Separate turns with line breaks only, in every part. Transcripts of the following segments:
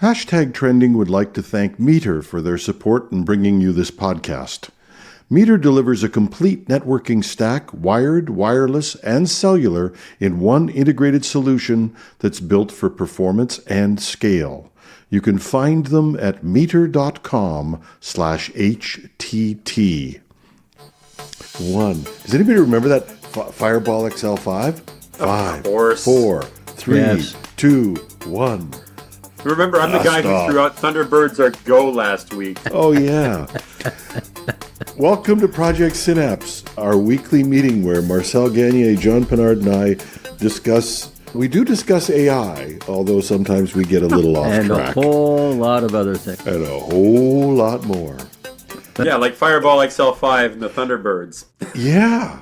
Hashtag Trending would like to thank Meter for their support in bringing you this podcast. Meter delivers a complete networking stack, wired, wireless, and cellular in one integrated solution that's built for performance and scale. You can find them at meter.com/HTT. Does anybody remember that Fireball XL5?
Of course.
4, 3, 2, 1.
Remember, I'm the guy who threw out Thunderbirds Are Go last week.
Oh, yeah. Welcome to Project Synapse, our weekly meeting where Marcel Gagnier, John Pinard, and I discuss AI, although sometimes we get a little off
and
track.
And a whole lot of other things.
And a whole lot more.
Yeah, like Fireball XL5 and the Thunderbirds.
Yeah.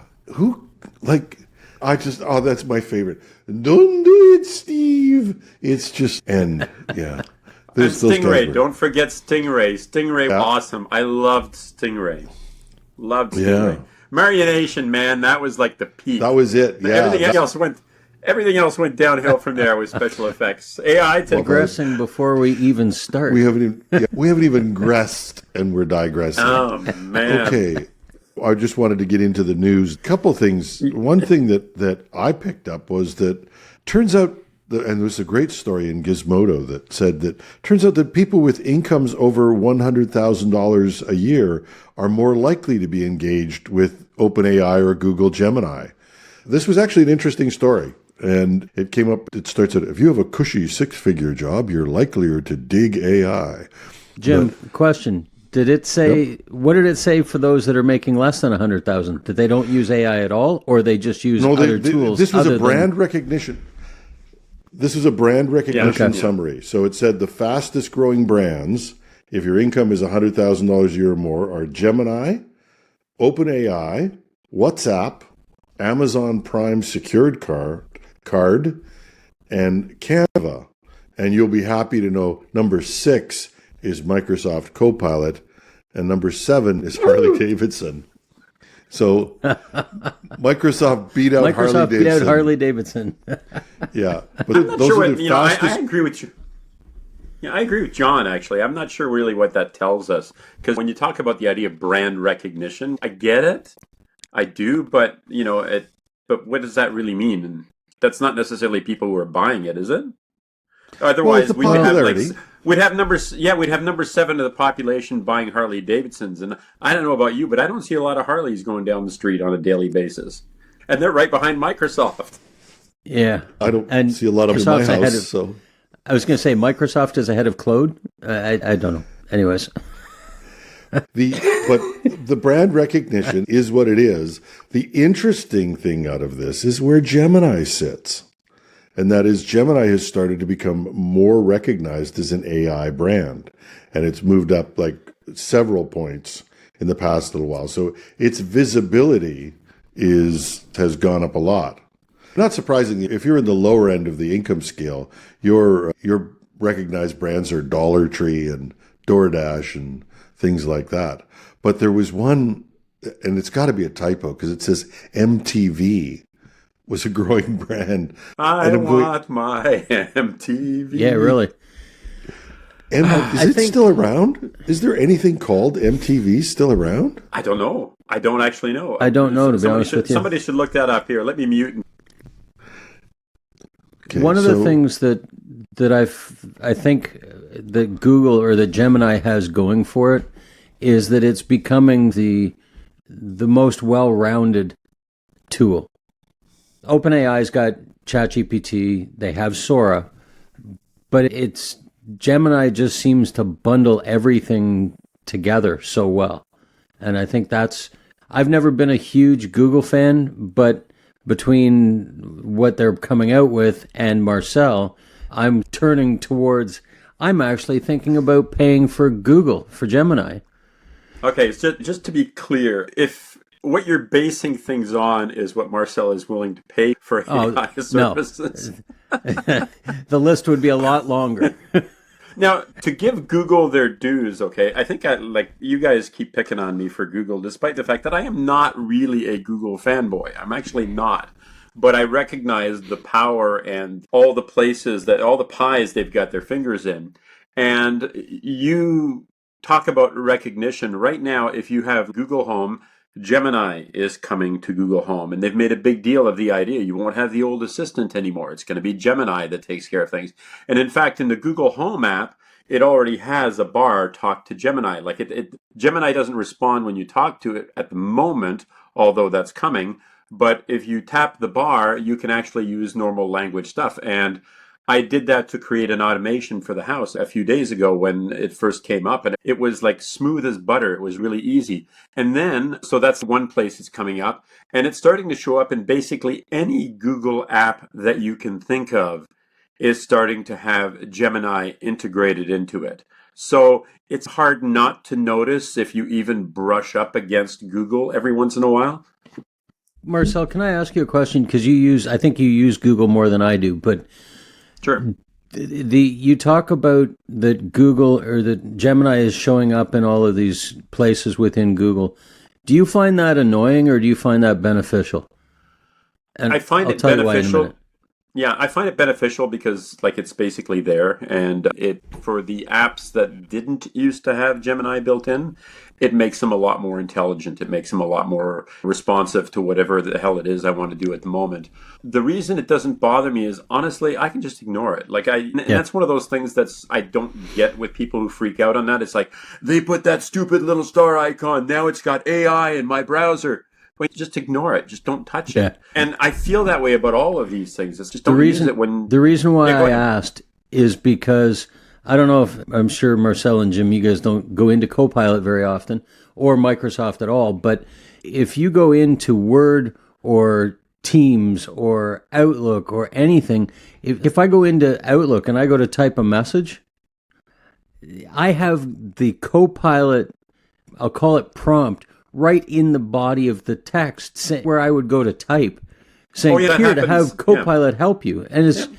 That's my favorite. Don't do it, Steve. It's just, and
Stingray. Don't forget Stingray. Stingray, awesome. I loved Stingray.
Yeah.
Marionation, man, that was like the peak.
That was it. Yeah.
Everything else went downhill from there with special effects. AI
digressing before we even start.
We haven't even gressed, and we're digressing.
Oh man.
Okay. I just wanted to get into the news. Couple things. One thing that I picked up was that turns out, and there was a great story in Gizmodo that said that turns out that people with incomes over $100,000 a year are more likely to be engaged with OpenAI or Google Gemini. This was actually an interesting story. And it came up, it starts at, if you have a cushy six-figure job, you're likelier to dig AI.
Jim, question. Did it say, What did it say for those that are making less than $100,000? That they don't use AI at all, or they just use other tools?
This was a brand recognition. This is a brand recognition summary. So it said the fastest growing brands, if your income is $100,000 a year or more, are Gemini, OpenAI, WhatsApp, Amazon Prime Secured Card, and Canva. And you'll be happy to know number 6 is Microsoft Copilot, and number 7 is Harley Davidson. So Microsoft beat out
Harley Davidson.
Yeah,
but I'm not sure what, I agree with you. Yeah, I agree with John, actually. I'm not sure really what that tells us. Because when you talk about the idea of brand recognition, I get it. I do, but but what does that really mean? And that's not necessarily people who are buying it, is it? Otherwise, we'd have number 7 of the population buying Harley Davidsons, and I don't know about you, but I don't see a lot of Harleys going down the street on a daily basis, and they're right behind Microsoft.
Yeah,
I don't see a lot of them in my house. So
I was going to say Microsoft is ahead of Claude. I don't know. Anyways.
But the brand recognition is what it is. The interesting thing out of this is where Gemini sits. And that is Gemini has started to become more recognized as an AI brand. And it's moved up like several points in the past little while. So its visibility has gone up a lot. Not surprisingly, if you're in the lower end of the income scale, your recognized brands are Dollar Tree and DoorDash and things like that. But there was one, and it's got to be a typo because it says MTV was a growing brand.
I want my MTV.
Yeah, really.
Is it still around? Is there anything called MTV still around?
I don't know. I don't actually know.
I don't know, to be honest with you.
Somebody should look that up here. Let me mute.
Okay, one of the things that I think that Google or that Gemini has going for it is that it's becoming the most well-rounded tool. OpenAI's got ChatGPT, they have Sora, but Gemini just seems to bundle everything together so well. And I think I've never been a huge Google fan, but between what they're coming out with and Marcel, I'm actually thinking about paying for Google, for Gemini.
Okay, so just to be clear, if what you're basing things on is what Marcel is willing to pay for AI services.
No. The list would be a lot longer.
Now, to give Google their dues, okay, I think you guys keep picking on me for Google, despite the fact that I am not really a Google fanboy. I'm actually not. But I recognize the power and all the places all the pies they've got their fingers in. And you talk about recognition. Right now, if you have Google Home, Gemini is coming to Google Home, and they've made a big deal of the idea. You won't have the old assistant anymore. It's going to be Gemini that takes care of things. And in fact, in the Google Home app, it already has a bar, talk to Gemini. Like Gemini doesn't respond when you talk to it at the moment, although that's coming. But if you tap the bar, you can actually use normal language stuff. And I did that to create an automation for the house a few days ago when it first came up, and it was like smooth as butter. It was really easy. And then, so that's one place it's coming up, and it's starting to show up in basically any Google app that you can think of is starting to have Gemini integrated into it. So it's hard not to notice if you even brush up against Google every once in a while.
Marcel, can I ask you a question? Because I think you use Google more than I do, but
sure.
You talk about that Google or that Gemini is showing up in all of these places within Google. Do you find that annoying or do you find that beneficial?
And I find it beneficial. Yeah, I find it beneficial because it's basically there, and for the apps that didn't used to have Gemini built in, it makes them a lot more intelligent. It makes them a lot more responsive to whatever the hell it is I want to do at the moment. The reason it doesn't bother me is, honestly, I can just ignore it. And that's one of those things I don't get with people who freak out on that. It's like, they put that stupid little star icon, now it's got AI in my browser. But just ignore it. Just don't touch it. And I feel that way about all of these things. It's just don't use it when...
The reason why I asked is because, I don't know if, I'm sure Marcel and Jim, you guys don't go into Copilot very often, or Microsoft at all, but if you go into Word or Teams or Outlook or anything, if I go into Outlook and I go to type a message, I have the Copilot, I'll call it prompt, right in the body of the text where I would go to type, saying, here to have Copilot help you. And it's,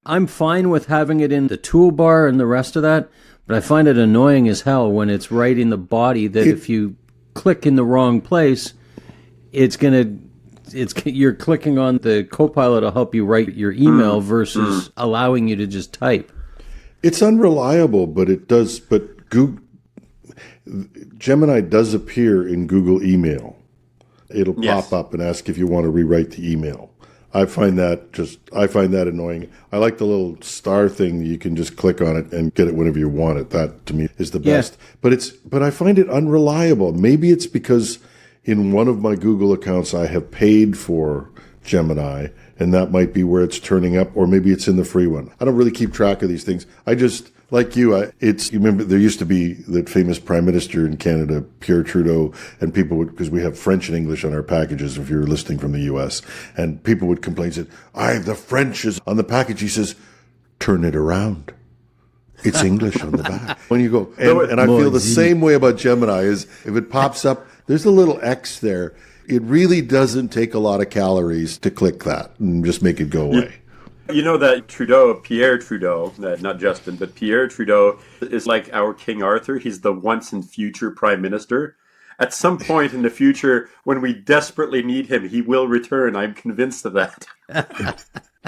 I'm fine with having it in the toolbar and the rest of that, but I find it annoying as hell when it's right in the body that if you click in the wrong place, you're clicking on the Copilot to help you write your email versus allowing you to just type.
It's unreliable, but Gemini does appear in Google email. It'll pop up and ask if you want to rewrite the email. I find that annoying. I like the little star thing that you can just click on it and get it whenever you want it. That to me is the best. But I find it unreliable. Maybe it's because in one of my Google accounts I have paid for Gemini, and that might be where it's turning up, or maybe it's in the free one. I don't really keep track of these things. I just, like you remember there used to be that famous prime minister in Canada, Pierre Trudeau, and people would, because we have French and English on our packages if you're listening from the US, and people would complain, said, the French is on the package. He says, turn it around. It's English on the back. When you go, and I feel the same way about Gemini, is if it pops up, there's a little X there. It really doesn't take a lot of calories to click that and just make it go away.
You know that Pierre Trudeau, not Justin, but Pierre Trudeau is like our King Arthur. He's the once and future prime minister. At some point in the future, when we desperately need him, he will return. I'm convinced of that.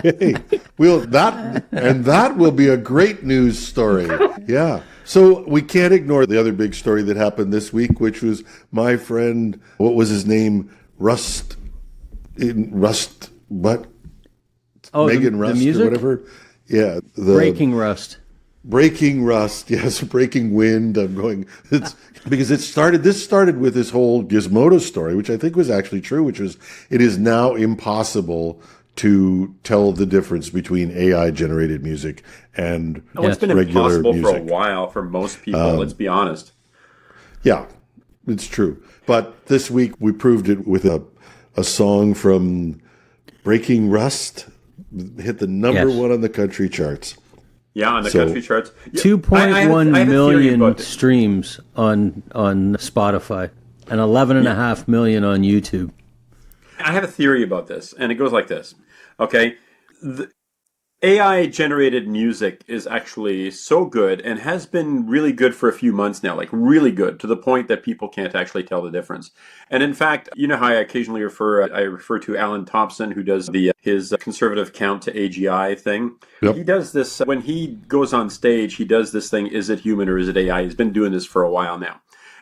Hey, that will be a great news story. Yeah. So we can't ignore the other big story that happened this week, which was my friend, what was his name? Megan Rust or whatever. Yeah.
Breaking Rust.
Breaking Rust. Yes. Breaking Wind. It's because this started with this whole Gizmodo story, which I think was actually true, which was, it is now impossible to tell the difference between AI generated music and
it's been
regular
impossible
music
for a while for most people. Let's be honest.
Yeah, it's true. But this week we proved it with a song from Breaking Rust, hit the number one on the country charts.
Yeah, on the country charts.
2.1 million streams on Spotify and 11.5 million on YouTube.
I have a theory about this, and it goes like this. Okay, AI generated music is actually so good and has been really good for a few months now, like really good to the point that people can't actually tell the difference. And in fact, you know how I occasionally refer to Alan Thompson, who does his conservative count to AGI thing. Yep. He does this when he goes on stage. He does this thing: is it human or is it AI? He's been doing this for a while now.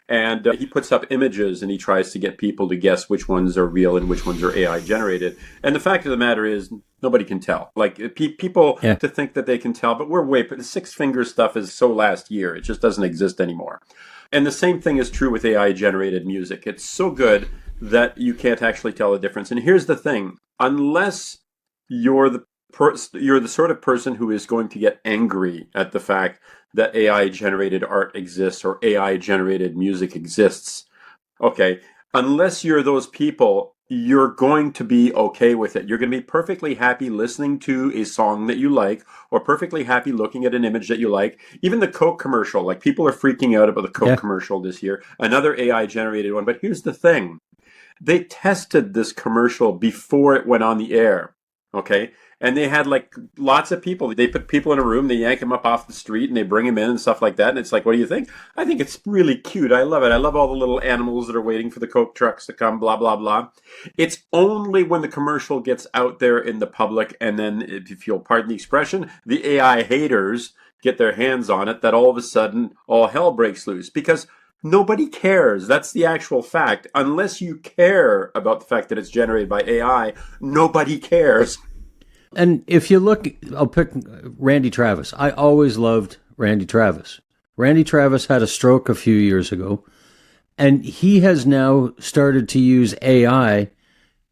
And he puts up images and he tries to get people to guess which ones are real and which ones are AI generated. And the fact of the matter is, nobody can tell. Like people to think that they can tell, but the six finger stuff is so last year. It just doesn't exist anymore. And the same thing is true with AI generated music. It's so good that you can't actually tell the difference. And here's the thing: unless you're the sort of person who is going to get angry at the fact that AI generated art exists or AI generated music exists, okay, unless you're those people, you're going to be okay with it. You're going to be perfectly happy listening to a song that you like, or perfectly happy looking at an image that you like. Even the Coke commercial, like people are freaking out about the Coke commercial this year, another AI generated one. But here's the thing: they tested this commercial before it went on the air, okay? And they had like lots of people. They put people in a room, they yank them up off the street and they bring them in and stuff like that. And it's like, what do you think? I think it's really cute. I love it. I love all the little animals that are waiting for the Coke trucks to come, blah, blah, blah. It's only when the commercial gets out there in the public, and then, if you'll pardon the expression, the AI haters get their hands on it, that all of a sudden all hell breaks loose. Because nobody cares. That's the actual fact. Unless you care about the fact that it's generated by AI, nobody cares.
And if you look, I'll pick Randy Travis. I always loved Randy Travis. Randy Travis had a stroke a few years ago, and he has now started to use AI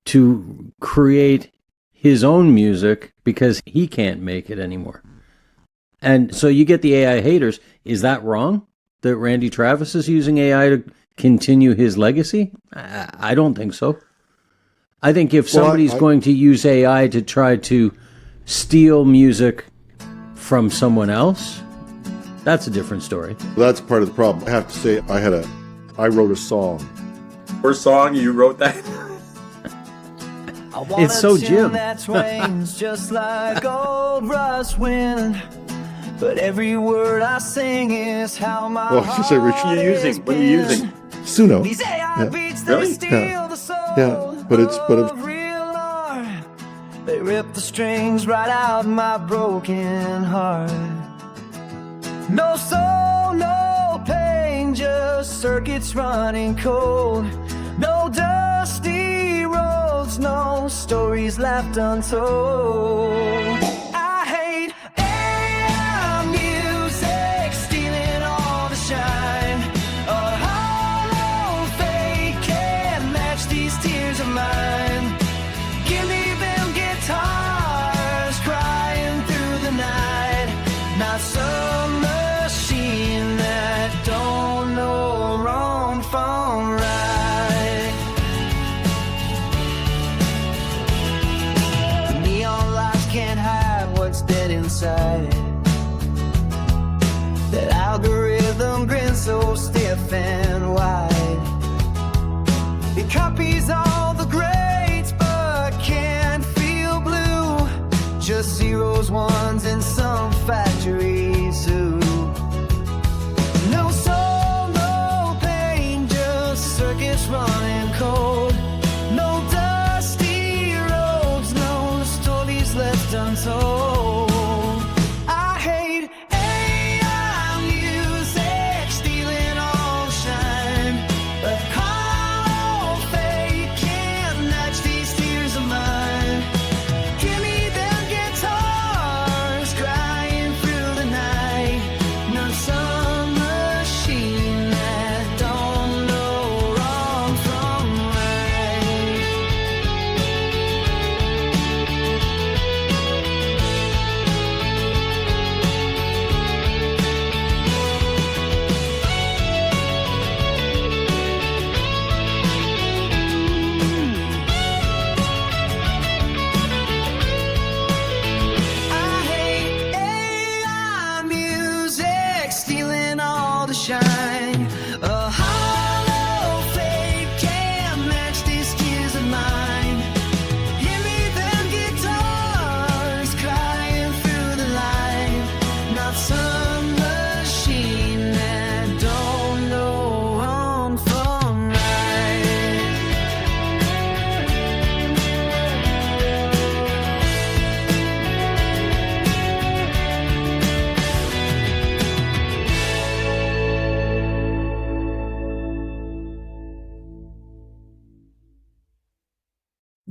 to create his own music because he can't make it anymore. And so you get the AI haters. Is that wrong that Randy Travis is using AI to continue his legacy? I don't think so. I think if somebody's going to use AI to try to steal music from someone else, that's a different story.
That's part of the problem. I have to say, I wrote a song.
Your song, you wrote that?
It's so Jim.
That swings just like old rust wind. But every word I sing is how my
just say, Rich,
what are you using?
Suno.
These AI beats,
Really?
they steal the soul.
Yeah, but it's
real art. They rip the strings right out my broken heart. No soul, no pain, just circuits running cold. No dusty roads, no stories left untold. I hate AI music stealing all the shine. A hollow fake can't match these tears of mine. Give me them guitars crying through the night, not some machine that don't know wrong from right. The neon lights can't hide what's dead inside. That algorithm grins so stiff and wide. It copies all the grades but can't feel blue. Just zeros, ones, and some factory zoo. No soul, no pain, just circuits running cold. No dusty roads, no stories left untold. I hate AI music stealing all the shine. But hollow fate can't match these tears of mine. Give me them guitars crying through the night, not some machine that don't know wrong from right. I hate AI music stealing all the shine. A hollow fate can't match these tears of mine. Give me them guitars crying through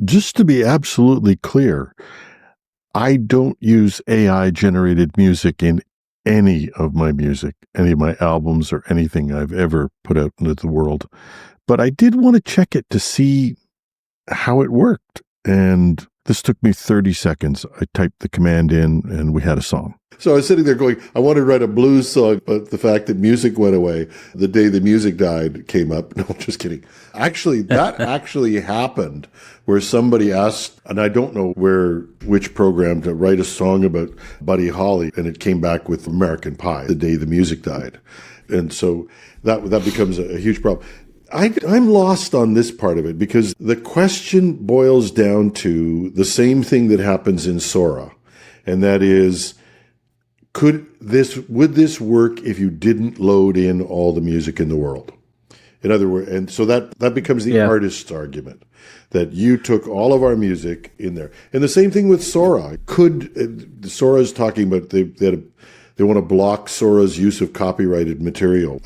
just to be absolutely clear, I don't use AI generated music in any of my music, any of my albums or anything I've ever put out into the world. But I did want to check it to see how it worked. And this took me 30 seconds. I typed the command in and we had a song. So I was sitting there going, I wanted to write a blues song, but the fact that music went away the day the music died came up. No, just kidding. Actually, that actually happened where somebody asked, and I don't know which program, to write a song about Buddy Holly, and it came back with American Pie the day the music died. And so that becomes a huge problem. I'm lost on this part of it because the question boils down to the same thing that happens in Sora, and that is, would this work if you didn't load in all the music in the world? In other words, and so that becomes the artist's argument, that you took all of our music in there. And the same thing with Sora. Sora's talking about they want to block Sora's use of copyrighted material.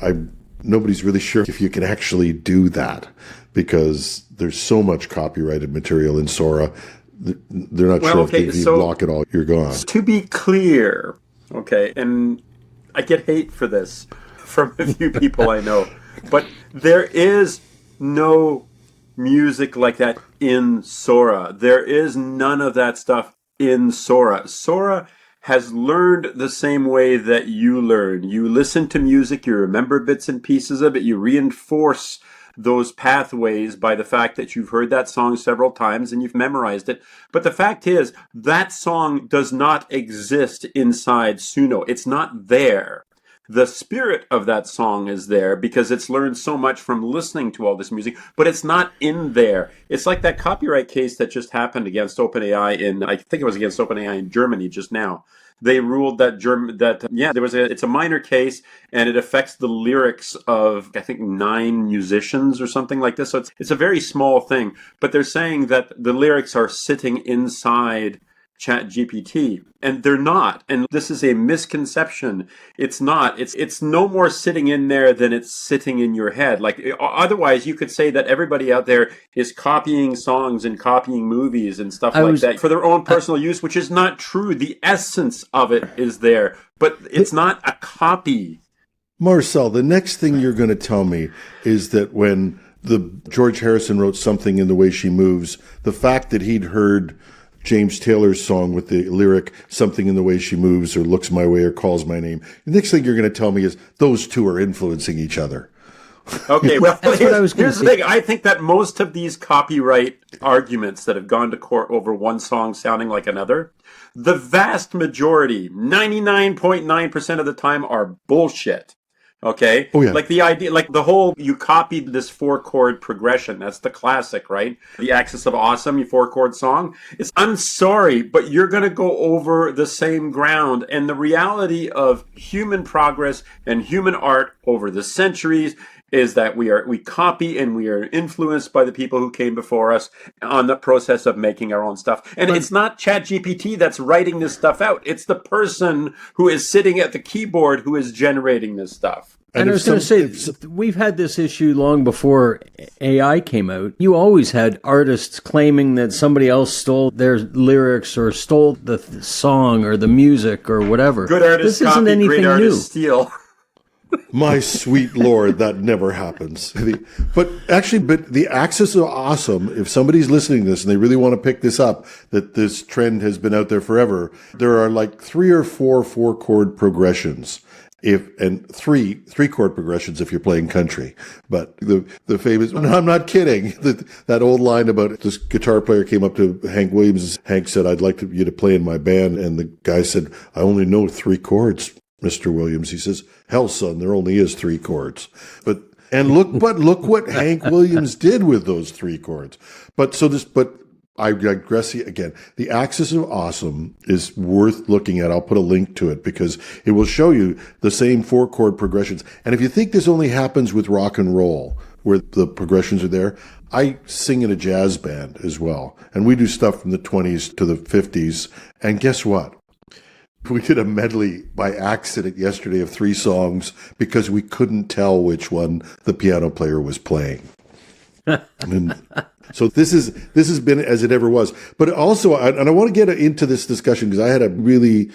Nobody's really sure if you can actually do that because there's so much copyrighted material in Sora. They're not sure if you block it all, you're gone.
To be clear, okay, and I get hate for this from a few people I know, but there is no music like that in Sora. There is none of that stuff in Sora. Sora has learned the same way that you learn. You listen to music, you remember bits and pieces of it, you reinforce those pathways by the fact that you've heard that song several times and you've memorized it. But the fact is, that song does not exist inside Suno. It's not there. The spirit of that song is there because it's learned so much from listening to all this music, but it's not in there. It's like that copyright case that just happened against OpenAI I think it was against OpenAI in Germany just now. They ruled that it's a minor case and it affects the lyrics of, I think, 9 musicians or something like this. So it's a very small thing, but they're saying that the lyrics are sitting inside ChatGPT, and they're not. And this is a misconception. It's not. It's no more sitting in there than it's sitting in your head. Like, otherwise, you could say that everybody out there is copying songs and copying movies and stuff like that for their own personal use, which is not true. The essence of it is there, but it's not a copy.
Marcel, the next thing you're going to tell me is that when George Harrison wrote Something in the Way She Moves, the fact that he'd heard James Taylor's song with the lyric, Something in the Way She Moves, or Looks My Way, or Calls My Name. The next thing you're going to tell me is those two are influencing each other.
Okay, well, here's the thing. I think that most of these copyright arguments that have gone to court over one song sounding like another, the vast majority, 99.9% of the time, are bullshit. Okay?
Oh, yeah.
Like the idea, like the whole, you copied this 4-chord progression. That's the classic, right? The Axis of Awesome, your 4-chord song. I'm sorry, but you're going to go over the same ground. And the reality of human progress and human art over the centuries is that we copy and we are influenced by the people who came before us on the process of making our own stuff. And it's not ChatGPT that's writing this stuff out. It's the person who is sitting at the keyboard who is generating this stuff.
And I was going to say, we've had this issue long before AI came out. You always had artists claiming that somebody else stole their lyrics or stole the song or the music or whatever.
Good artists
this isn't
copy,
anything
great artists steal.
My sweet Lord, that never happens. But the Axis of Awesome, if somebody's listening to this and they really want to pick this up, that this trend has been out there forever, there are like 3 or 4 4-chord progressions. And three chord progressions if you're playing country. But the famous, no, I'm not kidding. That old line about this guitar player came up to Hank Williams. Hank said, I'd like you to play in my band. And the guy said, I only know 3 chords, Mr. Williams. He says, hell, son, there only is 3 chords. But look what Hank Williams did with those 3 chords. But I digress again. The Axis of Awesome is worth looking at. I'll put a link to it because it will show you the same 4-chord progressions. And if you think this only happens with rock and roll, where the progressions are there, I sing in a jazz band as well. And we do stuff from the 20s to the 50s. And guess what? We did a medley by accident yesterday of 3 songs because we couldn't tell which one the piano player was playing. And So this has been as it ever was. But also, and I want to get into this discussion because I had a really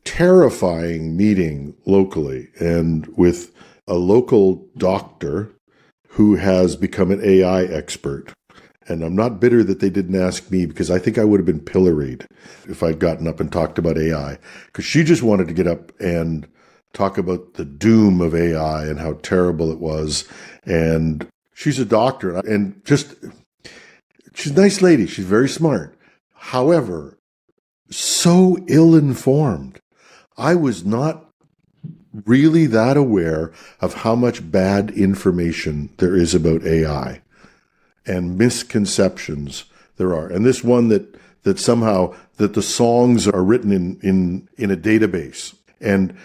terrifying meeting locally and with a local doctor who has become an AI expert. And I'm not bitter that they didn't ask me because I think I would have been pilloried if I'd gotten up and talked about AI, because she just wanted to get up and talk about the doom of AI and how terrible it was. And she's a doctor and she's a nice lady. She's very smart. However, so ill-informed. I was not really that aware of how much bad information there is about AI and misconceptions there are. And this one that somehow that the songs are written in a database. And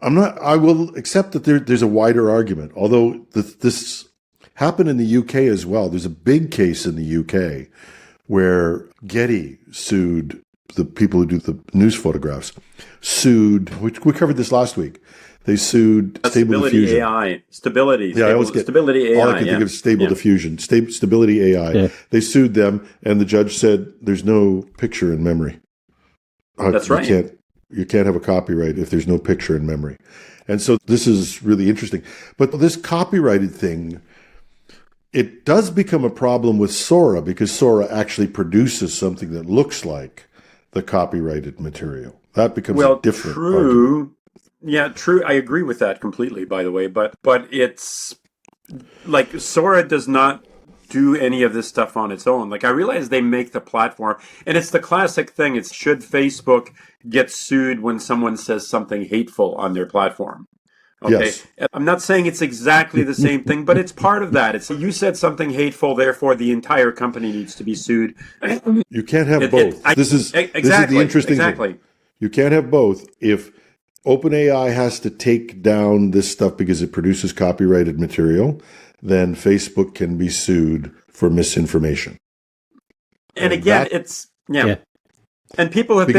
I will accept that there's a wider argument, although this happened in the UK as well. There's a big case in the UK where Getty sued the people who do the news photographs, we covered this last week. They sued Stable Diffusion. AI.
Stability.
Yeah, I always get
Stability AI.
All I can think of is Stable Diffusion. Stability AI. Yeah. They sued them, and the judge said there's no picture in memory.
That's right.
You can't have a copyright if there's no picture in memory. And so this is really interesting. But this copyrighted thing, it does become a problem with Sora because Sora actually produces something that looks like the copyrighted material. That becomes a different argument.
Yeah, true. I agree with that completely, by the way. But it's like Sora does not do any of this stuff on its own. Like, I realize they make the platform, and it's the classic thing. It's should Facebook get sued when someone says something hateful on their platform? Okay.
Yes.
I'm not saying it's exactly the same thing, but it's part of that. It's you said something hateful, therefore the entire company needs to be sued.
You can't have both. This is the interesting thing. You can't have both. If OpenAI has to take down this stuff because it produces copyrighted material, then Facebook can be sued for misinformation.
And again, and people have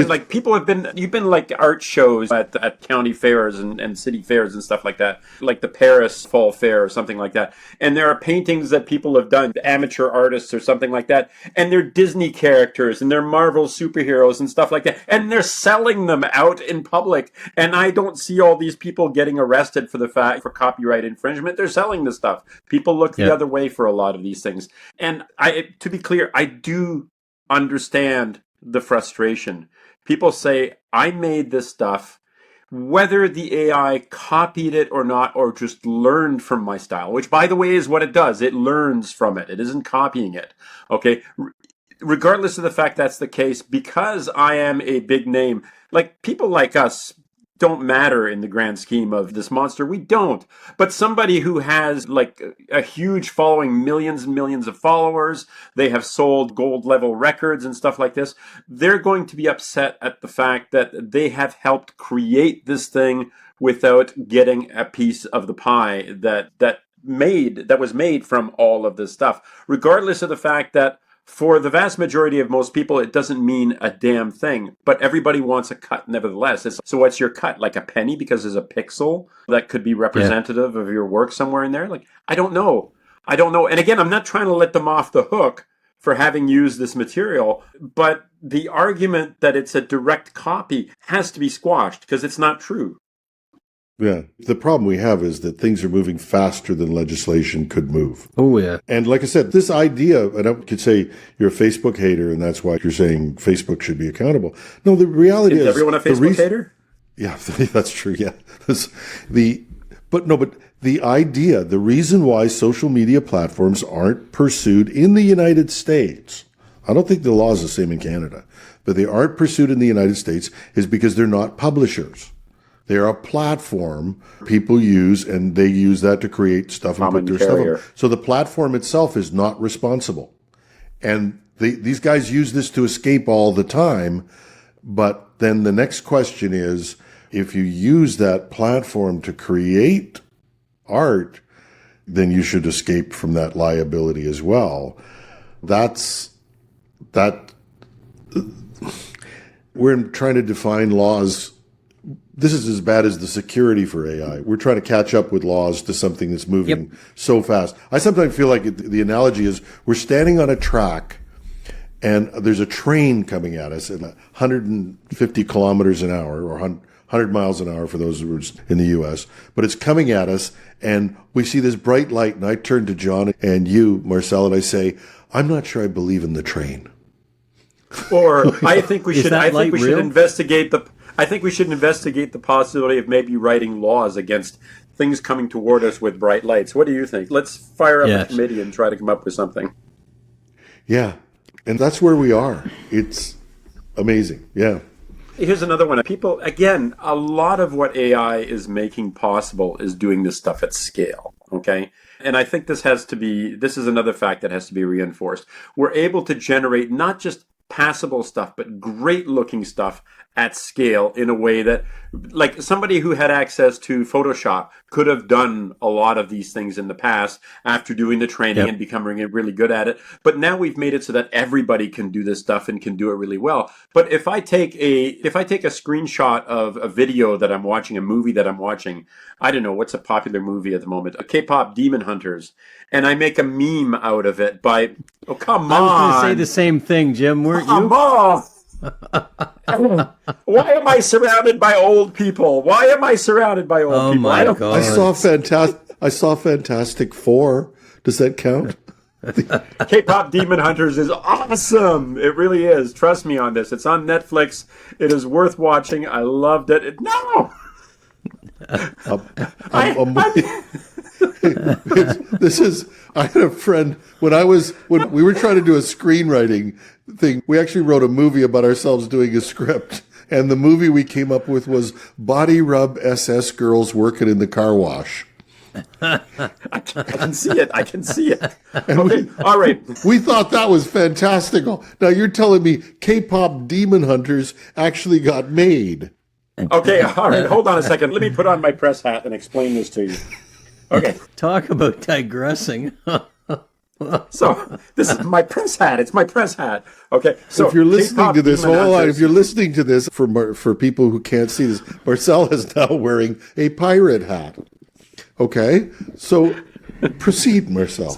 you've been like art shows at county fairs and city fairs and stuff like that, like the Paris Fall Fair or something like that. And there are paintings that people have done, amateur artists or something like that, and they're Disney characters and they're Marvel superheroes and stuff like that. And they're selling them out in public. And I don't see all these people getting arrested for copyright infringement. They're selling this stuff. People look the other way for a lot of these things. And to be clear, I do understand the frustration. People say, I made this stuff, whether the AI copied it or not, or just learned from my style, which, by the way, is what it does. It learns from it. It isn't copying it. Okay? Regardless of the fact that's the case, because I am a big name, like people like us don't matter in the grand scheme of this monster. We don't. But somebody who has like a huge following, millions and millions of followers, they have sold gold level records and stuff like this, they're going to be upset at the fact that they have helped create this thing without getting a piece of the pie that was made from all of this stuff. Regardless of the fact that for the vast majority of most people, it doesn't mean a damn thing, but everybody wants a cut nevertheless. So what's your cut? Like a penny because there's a pixel that could be representative of your work somewhere in there? Like, I don't know. And again, I'm not trying to let them off the hook for having used this material, but the argument that it's a direct copy has to be squashed because it's not true.
Yeah. The problem we have is that things are moving faster than legislation could move.
Oh, yeah.
And like I said, this idea, and I could say you're a Facebook hater, and that's why you're saying Facebook should be accountable. No, the reality is
everyone a Facebook hater?
Yeah, that's true. Yeah. But the idea, the reason why social media platforms aren't pursued in the United States, I don't think the law is the same in Canada, but they aren't pursued in the United States is because they're not publishers. They're a platform people use, and they use that to create stuff and put their stuff up. So the platform itself is not responsible. And these guys use this to escape all the time. But then the next question is, if you use that platform to create art, then you should escape from that liability as well. We're trying to define laws this is as bad as the security for AI. We're trying to catch up with laws to something that's moving so fast. I sometimes feel like the analogy is we're standing on a track and there's a train coming at us at 150 kilometers an hour or 100 miles an hour for those who are in the U.S., but it's coming at us and we see this bright light and I turn to John and you, Marcel, and I say, I'm not sure I believe in the train.
Or I think we should investigate the possibility of maybe writing laws against things coming toward us with bright lights. What do you think? Let's fire up a committee and try to come up with something.
Yeah. And that's where we are. It's amazing. Yeah.
Here's another one. People, again, a lot of what AI is making possible is doing this stuff at scale. Okay. And I think this is another fact that has to be reinforced. We're able to generate not just passable stuff, but great looking stuff at scale in a way that, like, somebody who had access to Photoshop could have done a lot of these things in the past after doing the training and becoming really good at it. But now we've made it so that everybody can do this stuff and can do it really well. But if I take a screenshot of a video that I'm watching, a movie that I'm watching, I don't know, what's a popular movie at the moment? A K-pop Demon Hunters. And I make a meme out of it by, oh, come on.
I was going to say the same thing, Jim, weren't you?
Come on. Why am I surrounded by old people? Why am I surrounded by old people?
My God.
I saw Fantastic Four. Does that count?
K-pop Demon Hunters is awesome. It really is. Trust me on this. It's on Netflix. It is worth watching. I loved it. No.
I had a friend when we were trying to do a screenwriting thing, we actually wrote a movie about ourselves doing a script. And the movie we came up with was Body Rub SS Girls Working in the Car Wash.
I can see it. Okay, all right.
We thought that was fantastical. Now you're telling me K-pop Demon Hunters actually got made.
Okay, all right. Hold on a second. Let me put on my press hat and explain this to you. Okay.
Talk about digressing.
So this is my press hat. It's my press hat. Okay. So
if you're listening to this, hold on. If you're listening to this, for people who can't see this, Marcel is now wearing a pirate hat. Okay. So proceed, Marcel.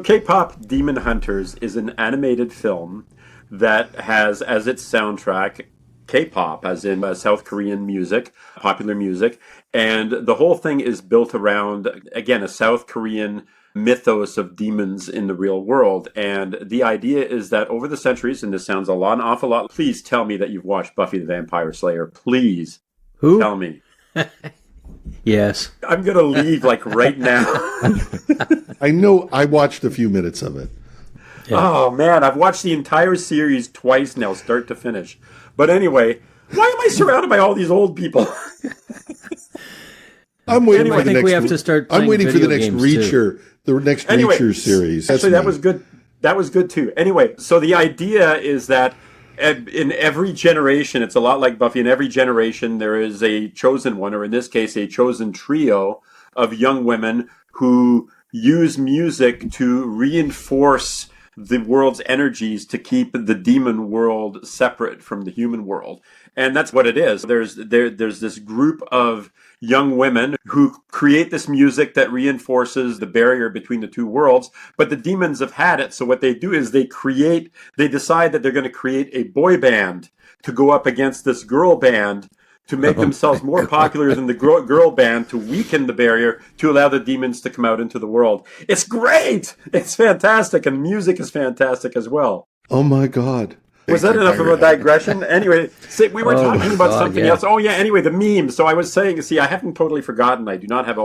K-pop Demon Hunters is an animated film that has as its soundtrack K-pop, as in South Korean music, popular music. And the whole thing is built around, again, a South Korean mythos of demons in the real world. And the idea is that over the centuries, and this sounds an awful lot, please tell me that you've watched Buffy the Vampire Slayer. Please.
Who?
Tell me.
Yes.
I'm going to leave right now.
I know I watched a few minutes of it.
Yeah. Oh, man, I've watched the entire series twice now, start to finish. But anyway, why am I surrounded by all these old people?
I'm waiting for the next.
We have to start.
I'm waiting for the next Reacher, Reacher series.
Actually, that was good. That was good too. Anyway, so the idea is that in every generation, it's a lot like Buffy. In every generation, there is a chosen one, or in this case, a chosen trio of young women who use music to reinforce the world's energies to keep the demon world separate from the human world. And that's what it is. There's this group of young women who create this music that reinforces the barrier between the two worlds, but the demons have had it. So what they do is they decide that they're going to create a boy band to go up against this girl band to make themselves more popular than the girl band, to weaken the barrier, to allow the demons to come out into the world. It's great! It's fantastic, and music is fantastic as well.
Oh my God.
Was that enough of a digression? Anyway, we were talking about something else. Oh yeah, anyway, the meme. So I was saying, I haven't totally forgotten. I do not have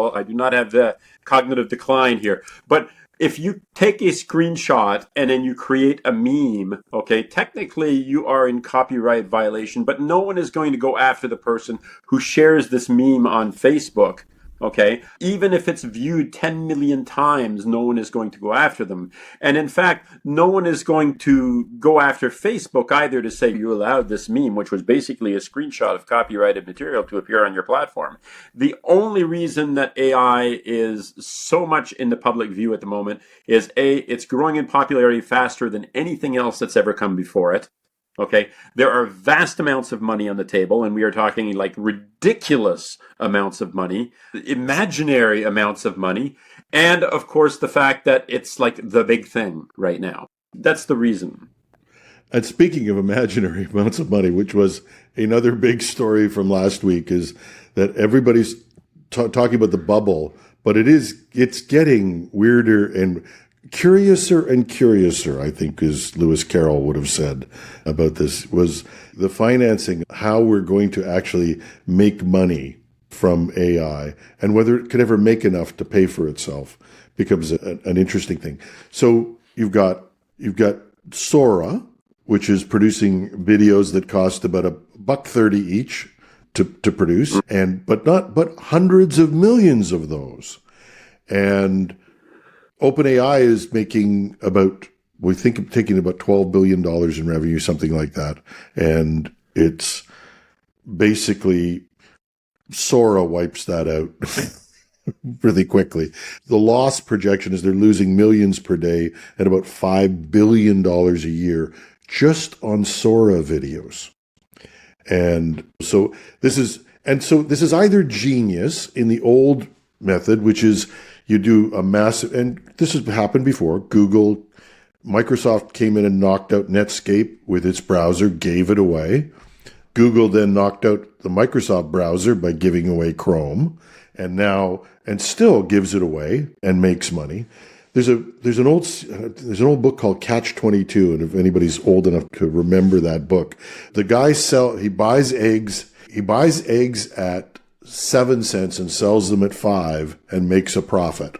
the cognitive decline here. But if you take a screenshot and then you create a meme, okay, technically you are in copyright violation, but no one is going to go after the person who shares this meme on Facebook. Okay, even if it's viewed 10 million times, no one is going to go after them. And in fact, no one is going to go after Facebook either to say you allowed this meme, which was basically a screenshot of copyrighted material to appear on your platform. The only reason that AI is so much in the public view at the moment is it's growing in popularity faster than anything else that's ever come before it. Okay, there are vast amounts of money on the table, and we are talking like ridiculous amounts of money, imaginary amounts of money, and of course the fact that it's like the big thing right now. That's the reason.
And speaking of imaginary amounts of money, which was another big story from last week, is that everybody's talking about the bubble, but it's getting weirder and curiouser, I think, as Lewis Carroll would have said about this, was the financing, how we're going to actually make money from AI and whether it could ever make enough to pay for itself becomes an interesting thing. So you've got Sora, which is producing videos that cost about $1.30 each to produce, but hundreds of millions of those. And OpenAI is making taking about $12 billion in revenue, something like that. And it's basically Sora wipes that out really quickly. The loss projection is they're losing millions per day and about $5 billion a year just on Sora videos. And so this is either genius in the old method, which is you do a massive, and this has happened before. Microsoft came in and knocked out Netscape with its browser, gave it away. Google then knocked out the Microsoft browser by giving away Chrome, and still gives it away and makes money. There's an old book called Catch-22, and if anybody's old enough to remember that book, the guy he buys eggs at 7 cents and sells them at 5 and makes a profit.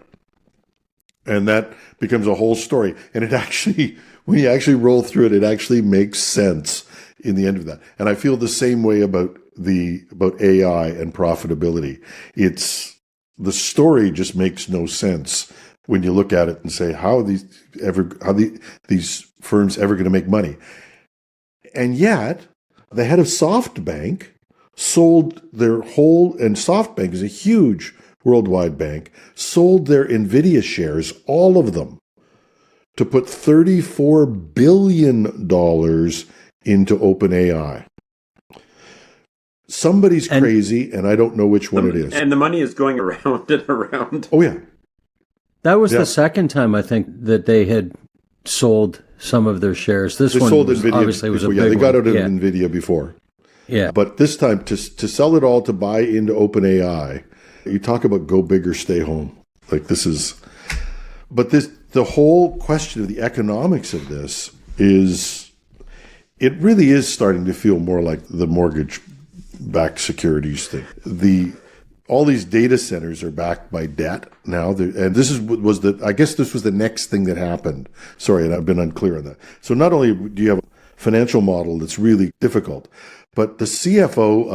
And that becomes a whole story. And it actually, when you actually roll through it, it actually makes sense in the end of that. And I feel the same way about AI and profitability. The story just makes no sense when you look at it and say, how are these firms ever going to make money? And yet, the head of SoftBank sold their whole, and SoftBank is a huge worldwide bank, sold their NVIDIA shares, all of them, to put $34 billion into OpenAI. Somebody's crazy, and I don't know which one it is.
And the money is going around and around.
Oh, yeah.
That was the second time, I think, that they had sold some of their shares. They sold NVIDIA obviously was a big one.
They got out of NVIDIA before.
Yeah.
But this time, to sell it all to buy into OpenAI, you talk about go big or stay home. Like the whole question of the economics of this it really is starting to feel more like the mortgage-backed securities thing. All these data centers are backed by debt now, and I guess this was the next thing that happened. Sorry, and I've been unclear on that. So not only do you have a financial model that's really difficult, but the CFO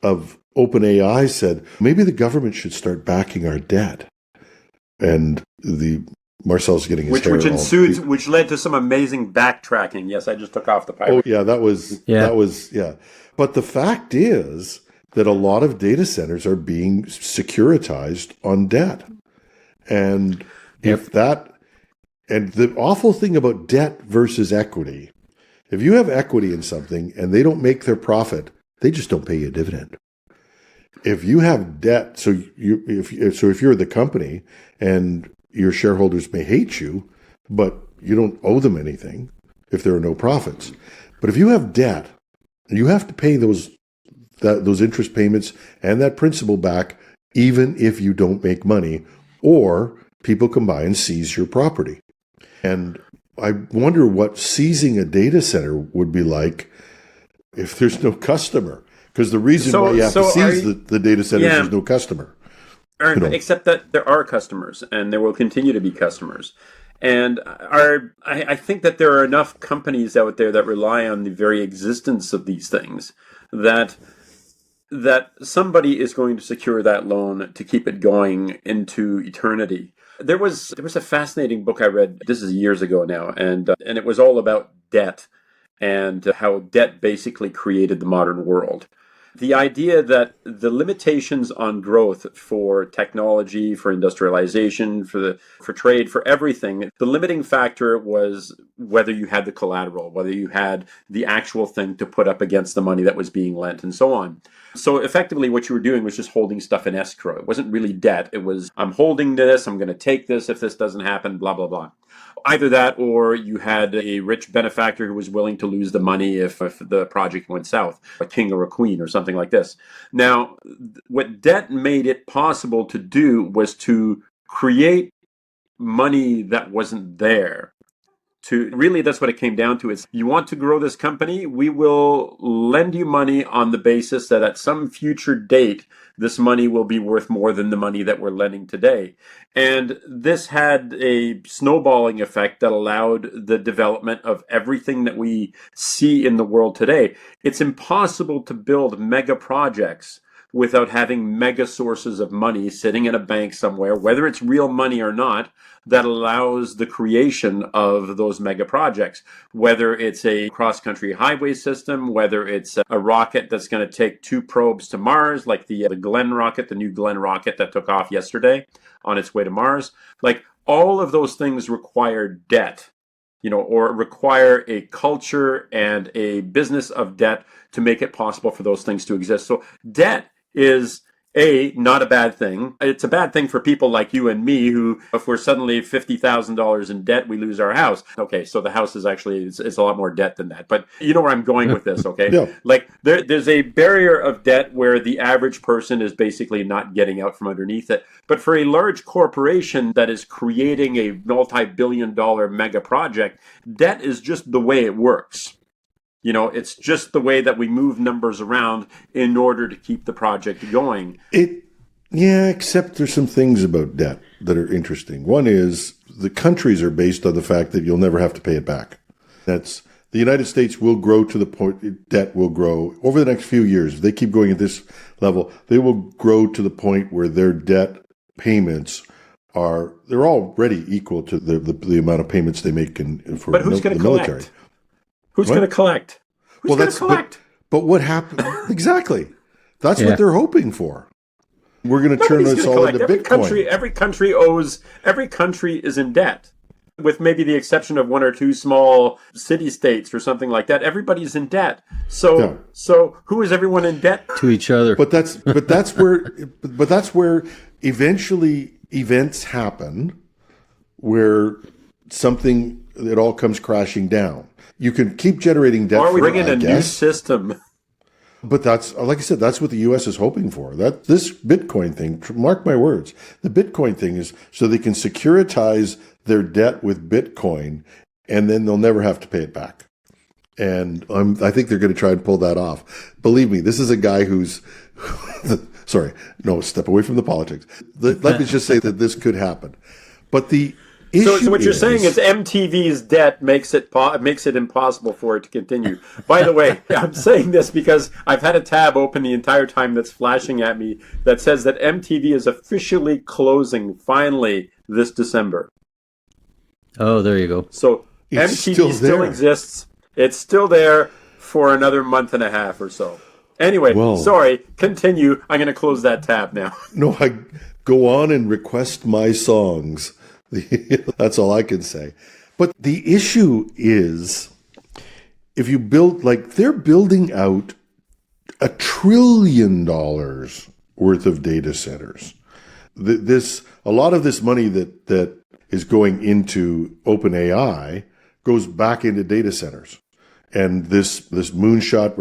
of OpenAI said, maybe the government should start backing our debt. And Marcel's getting his hair
which led to some amazing backtracking. Yes, I just took off the pipe.
Oh, yeah, that was. But the fact is that a lot of data centers are being securitized on debt. And and the awful thing about debt versus equity, if you have equity in something and they don't make their profit, they just don't pay you a dividend. If you have debt, if you're the company and your shareholders may hate you, but you don't owe them anything if there are no profits. But if you have debt, you have to pay those interest payments and that principal back, even if you don't make money, or people come by and seize your property. And I wonder what seizing a data center would be like if there's no customer. Because the reason why you have to seize the data center is there's no customer.
Except that there are customers, and there will continue to be customers. And I think that there are enough companies out there that rely on the very existence of these things that somebody is going to secure that loan to keep it going into eternity. There was a fascinating book I read, this is years ago now, and it was all about debt and how debt basically created the modern world. The idea that the limitations on growth for technology, for industrialization, for trade, for everything, the limiting factor was whether you had the collateral, whether you had the actual thing to put up against the money that was being lent, and so on. So effectively what you were doing was just holding stuff in escrow. It wasn't really debt. It was, I'm holding this, I'm going to take this if this doesn't happen, blah, blah, blah. Either that, or you had a rich benefactor who was willing to lose the money if the project went south, a king or a queen or something like this. Now, what debt made it possible to do was to create money that wasn't there. Really, that's what it came down to. Is you want to grow this company, we will lend you money on the basis that at some future date, this money will be worth more than the money that we're lending today. And this had a snowballing effect that allowed the development of everything that we see in the world today. It's impossible to build mega projects without having mega sources of money sitting in a bank somewhere, whether it's real money or not, that allows the creation of those mega projects. Whether it's a cross-country highway system, whether it's a rocket that's going to take 2 probes to Mars, like the Glenn rocket, the new Glenn rocket that took off yesterday on its way to Mars. Like, all of those things require debt, or require a culture and a business of debt to make it possible for those things to exist. So debt is not a bad thing. It's a bad thing for people like you and me who, if we're suddenly $50,000 in debt, we lose our house. Okay, so the house is actually, it's a lot more debt than that. But you know where I'm going with this, okay?
Yeah.
Like, there's a barrier of debt where the average person is basically not getting out from underneath it. But for a large corporation that is creating a multi-billion-dollar mega project, debt is just the way it works. It's just the way that we move numbers around in order to keep the project going.
Yeah, except there's some things about debt that are interesting. One is the countries are based on the fact that you'll never have to pay it back. That's the United States will grow to the point, debt will grow over the next few years. If they keep going at this level, they will grow to the point where their debt payments they're already equal to the amount of payments they make for
but who's going to
military.
Collect? Who's going to collect? Who's going to collect?
But what happened? Exactly. That's what they're hoping for. We're going to turn this all into Bitcoin.
Every country is in debt, with maybe the exception of 1 or 2 small city-states or something like that. Everybody's in debt. So who is everyone in debt
to each other?
But that's where eventually events happen where it all comes crashing down. You can keep generating debt.
Or we bring in a new system.
But that's, like I said, that's what the U.S. is hoping for. That this Bitcoin thing, mark my words, the Bitcoin thing is so they can securitize their debt with Bitcoin, and then they'll never have to pay it back. And I think they're going to try and pull that off. Believe me, this is a guy who's sorry, no, step away from the politics. Let me just say that this could happen. But the
So what you're saying is MTV's debt makes it impossible for it to continue. By the way, I'm saying this because I've had a tab open the entire time that's flashing at me that says that MTV is officially closing finally this December.
Oh, there you go.
So MTV still exists. It's still there for another month and a half or so. Anyway, sorry, continue. I'm going to close that tab now.
No, I go on and request my songs. That's all I can say. But the issue is, if you build, they're building out $1 trillion worth of data centers. A lot of this money that is going into OpenAI goes back into data centers. And this moonshot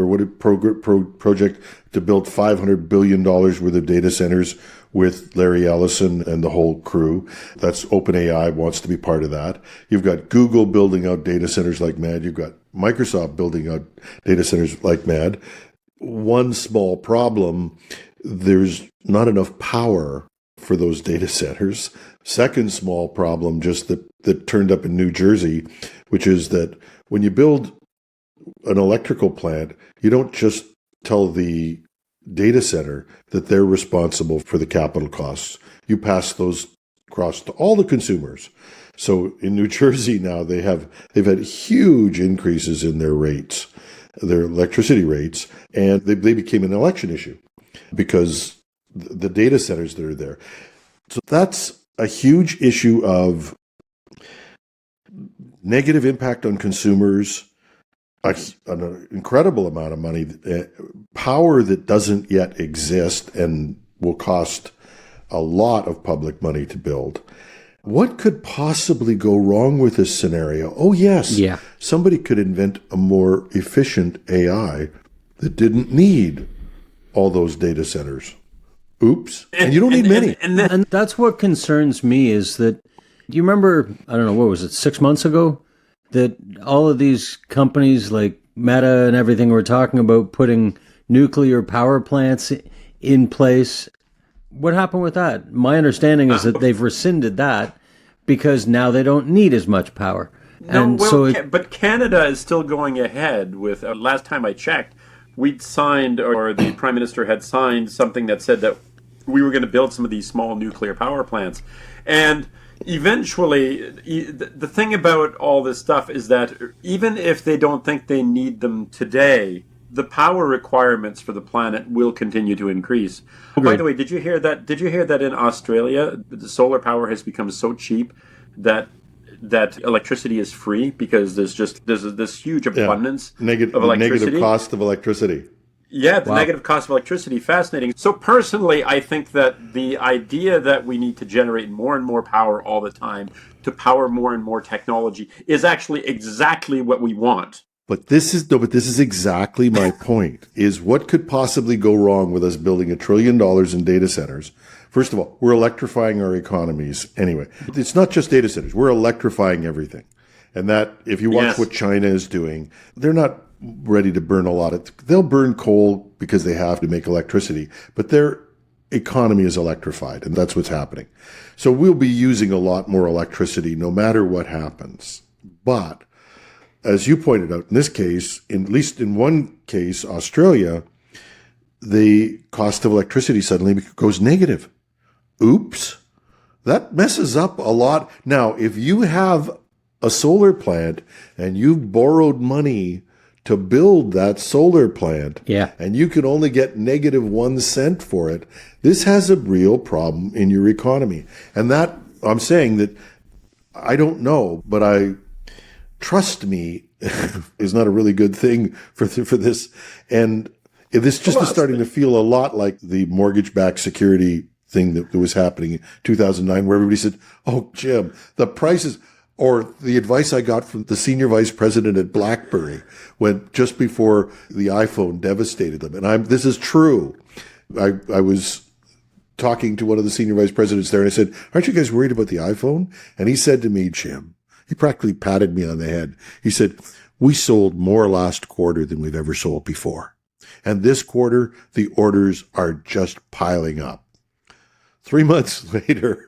project to build $500 billion worth of data centers with Larry Ellison and the whole crew. That's OpenAI wants to be part of that. You've got Google building out data centers like mad. You've got Microsoft building out data centers like mad. One small problem, there's not enough power for those data centers. Second small problem, just that turned up in New Jersey, which is that when you build an electrical plant, you don't just tell the data center that they're responsible for the capital costs. You pass those across to all the consumers. So in New Jersey now, they've had huge increases in their rates, their electricity rates, and they became an election issue because the data centers that are there. So that's a huge issue of negative impact on consumers, an incredible amount of money, power that doesn't yet exist and will cost a lot of public money to build. What could possibly go wrong with this scenario? Oh, yes.
Yeah.
Somebody could invent a more efficient AI that didn't need all those data centers. Oops. And you don't need many.
And that's what concerns me is that, do you remember, I don't know, what was it, 6 months ago? That all of these companies like Meta and everything were talking about putting nuclear power plants in place. What happened with that? My understanding is that they've rescinded that because now they don't need as much power.
But Canada is still going ahead with, last time I checked, we'd signed, or the Prime Minister had signed something that said that we were going to build some of these small nuclear power plants. And eventually, the thing about all this stuff is that even if they don't think they need them today, the power requirements for the planet will continue to increase. Oh, by the way, did you hear that? Did you hear that in Australia, the solar power has become so cheap that electricity is free because there's this huge abundance of electricity.
Negative cost of electricity.
Yeah, the negative cost of electricity, fascinating. So personally, I think that the idea that we need to generate more and more power all the time to power more and more technology is actually exactly what we want.
But this is exactly my point, is what could possibly go wrong with us building $1 trillion in data centers? First of all, we're electrifying our economies. Anyway, it's not just data centers. We're electrifying everything. And that, if you watch what China is doing, they're not ready to burn a lot of, they'll burn coal because they have to make electricity, but their economy is electrified, and that's what's happening. So we'll be using a lot more electricity no matter what happens. But as you pointed out, in this case, at least in one case, Australia, the cost of electricity suddenly goes negative. Oops. That messes up a lot. Now, if you have a solar plant and you've borrowed money to build that solar plant, and you can only get -1 cent for it, this has a real problem in your economy. And that, I'm saying that, I don't know, but trust me is not a really good thing for this. And if this just is starting to feel a lot like the mortgage-backed security thing that was happening in 2009, where everybody said, oh, Jim, the prices, or the advice I got from the senior vice president at BlackBerry when just before the iPhone devastated them. And this is true. I was talking to one of the senior vice presidents there, and I said, aren't you guys worried about the iPhone? And he said to me, Jim, he practically patted me on the head. He said, we sold more last quarter than we've ever sold before. And this quarter, the orders are just piling up. 3 months later,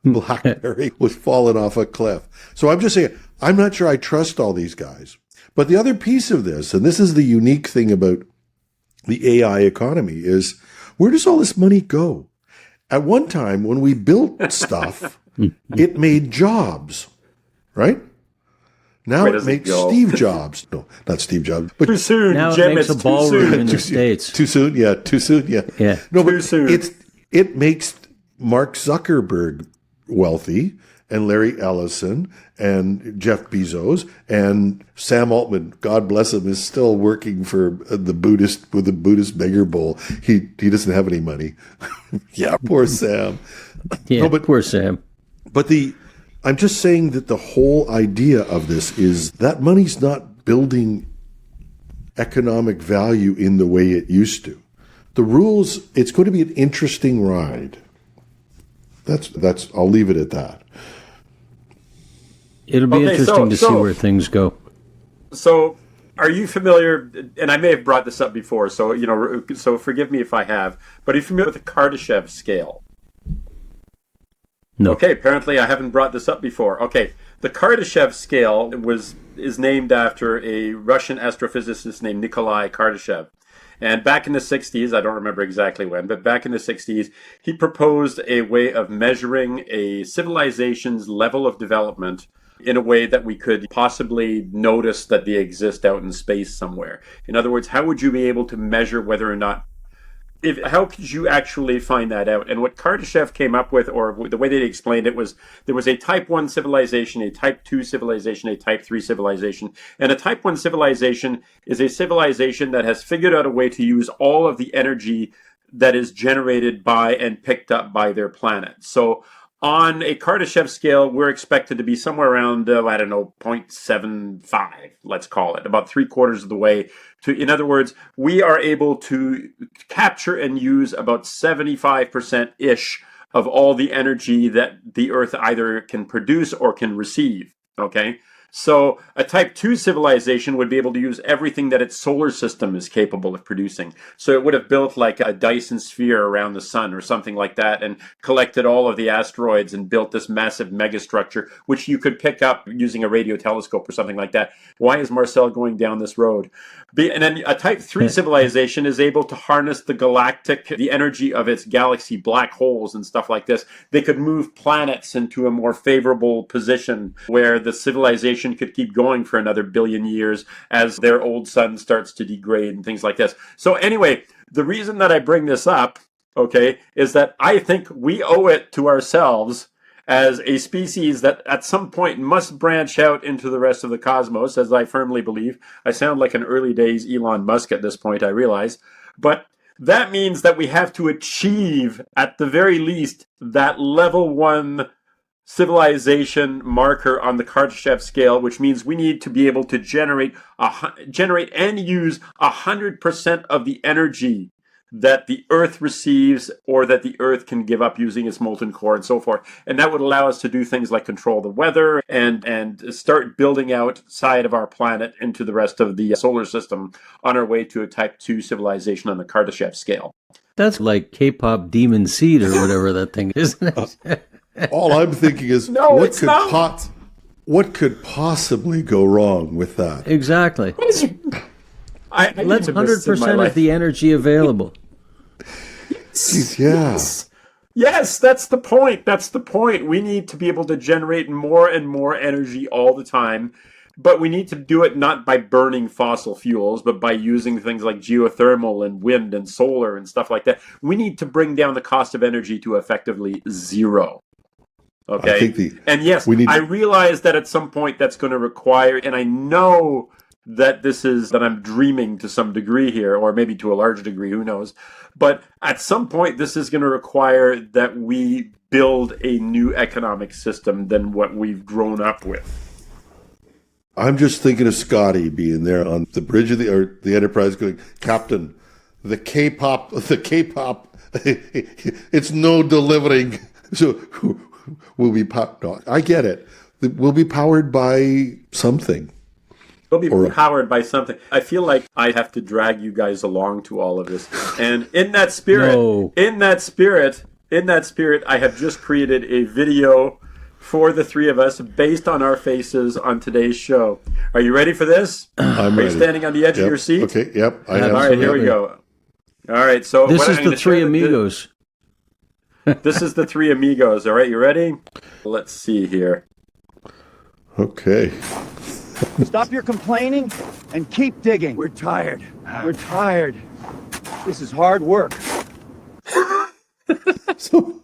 BlackBerry was falling off a cliff. So I'm just saying, I'm not sure I trust all these guys. But the other piece of this, and this is the unique thing about the AI economy, is where does all this money go? At one time, when we built stuff, it made jobs, right? Now it makes Steve Jobs. No, not Steve Jobs. But
too soon.
Now
Jim,
it makes a ballroom in the States.
Too soon? Yeah, too soon? Yeah. No,
too soon.
It makes Mark Zuckerberg wealthy, and Larry Ellison, and Jeff Bezos, and Sam Altman, God bless him, is still working for the Buddhist beggar bowl. He doesn't have any money. Yeah, poor Sam.
Yeah, no, poor Sam.
But I'm just saying that the whole idea of this is that money's not building economic value in the way it used to. The rules, it's going to be an interesting ride. That's. I'll leave it at that.
It'll be interesting to see where things go.
So, are you familiar? And I may have brought this up before, so so forgive me if I have. But are you familiar with the Kardashev scale?
No.
Okay. Apparently, I haven't brought this up before. Okay, the Kardashev scale is named after a Russian astrophysicist named Nikolai Kardashev. And back in the 60s, I don't remember exactly when, but back in the 60s, he proposed a way of measuring a civilization's level of development in a way that we could possibly notice that they exist out in space somewhere. In other words, how would you be able to measure whether or not how could you actually find that out? And what Kardashev came up with, or the way they explained it, was there was a type 1 civilization, a type 2 civilization, a type 3 civilization. And a type 1 civilization is a civilization that has figured out a way to use all of the energy that is generated by and picked up by their planet. So on a Kardashev scale, we're expected to be somewhere around, 0.75, let's call it, about 3/4 of the way to, in other words, we are able to capture and use about 75%-ish of all the energy that the Earth either can produce or can receive, okay? So a type 2 civilization would be able to use everything that its solar system is capable of producing. So it would have built like a Dyson sphere around the sun or something like that and collected all of the asteroids and built this massive megastructure, which you could pick up using a radio telescope or something like that. Why is Marcel going down this road? And then a type 3 civilization is able to harness the energy of its galaxy, black holes and stuff like this. They could move planets into a more favorable position where the civilization could keep going for another billion years as their old sun starts to degrade and things like this. So anyway, the reason that I bring this up, okay, is that I think we owe it to ourselves as a species that at some point must branch out into the rest of the cosmos, as I firmly believe. I sound like an early days Elon Musk at this point, I realize. But that means that we have to achieve, at the very least, that level 1 civilization marker on the Kardashev scale, which means we need to be able to generate and use 100% of the energy that the Earth receives or that the Earth can give up using its molten core and so forth. And that would allow us to do things like control the weather and start building outside of our planet into the rest of the solar system on our way to a type 2 civilization on the Kardashev scale.
That's like K-pop Demon Seed or whatever that thing is, isn't it?
All I'm thinking is, what could possibly go wrong with that?
Exactly.
Let's
100% of the energy available.
Yes.
Yes, that's the point. That's the point. We need to be able to generate more and more energy all the time, but we need to do it not by burning fossil fuels, but by using things like geothermal and wind and solar and stuff like that. We need to bring down the cost of energy to effectively zero. Okay. I realize that at some point that's going to require, and I know that I'm dreaming to some degree here, or maybe to a larger degree, who knows. But at some point, this is going to require that we build a new economic system than what we've grown up with.
I'm just thinking of Scotty being there on the bridge of the Enterprise going, Captain, the K-pop, it's no delivering. So we'll be I get it. We'll be powered by something.
We'll be powered by something. I feel like I have to drag you guys along to all of this. And in that spirit, I have just created a video for the three of us based on our faces on today's show. Are you ready for this?
I'm ready.
Are you standing on the edge of your seat?
Okay, yep.
All right, here we go. All right, so
this is the three amigos.
This is the three amigos. All right, you ready? Let's see here.
Okay.
Stop your complaining and keep digging. We're tired. We're tired. This is hard work.
So,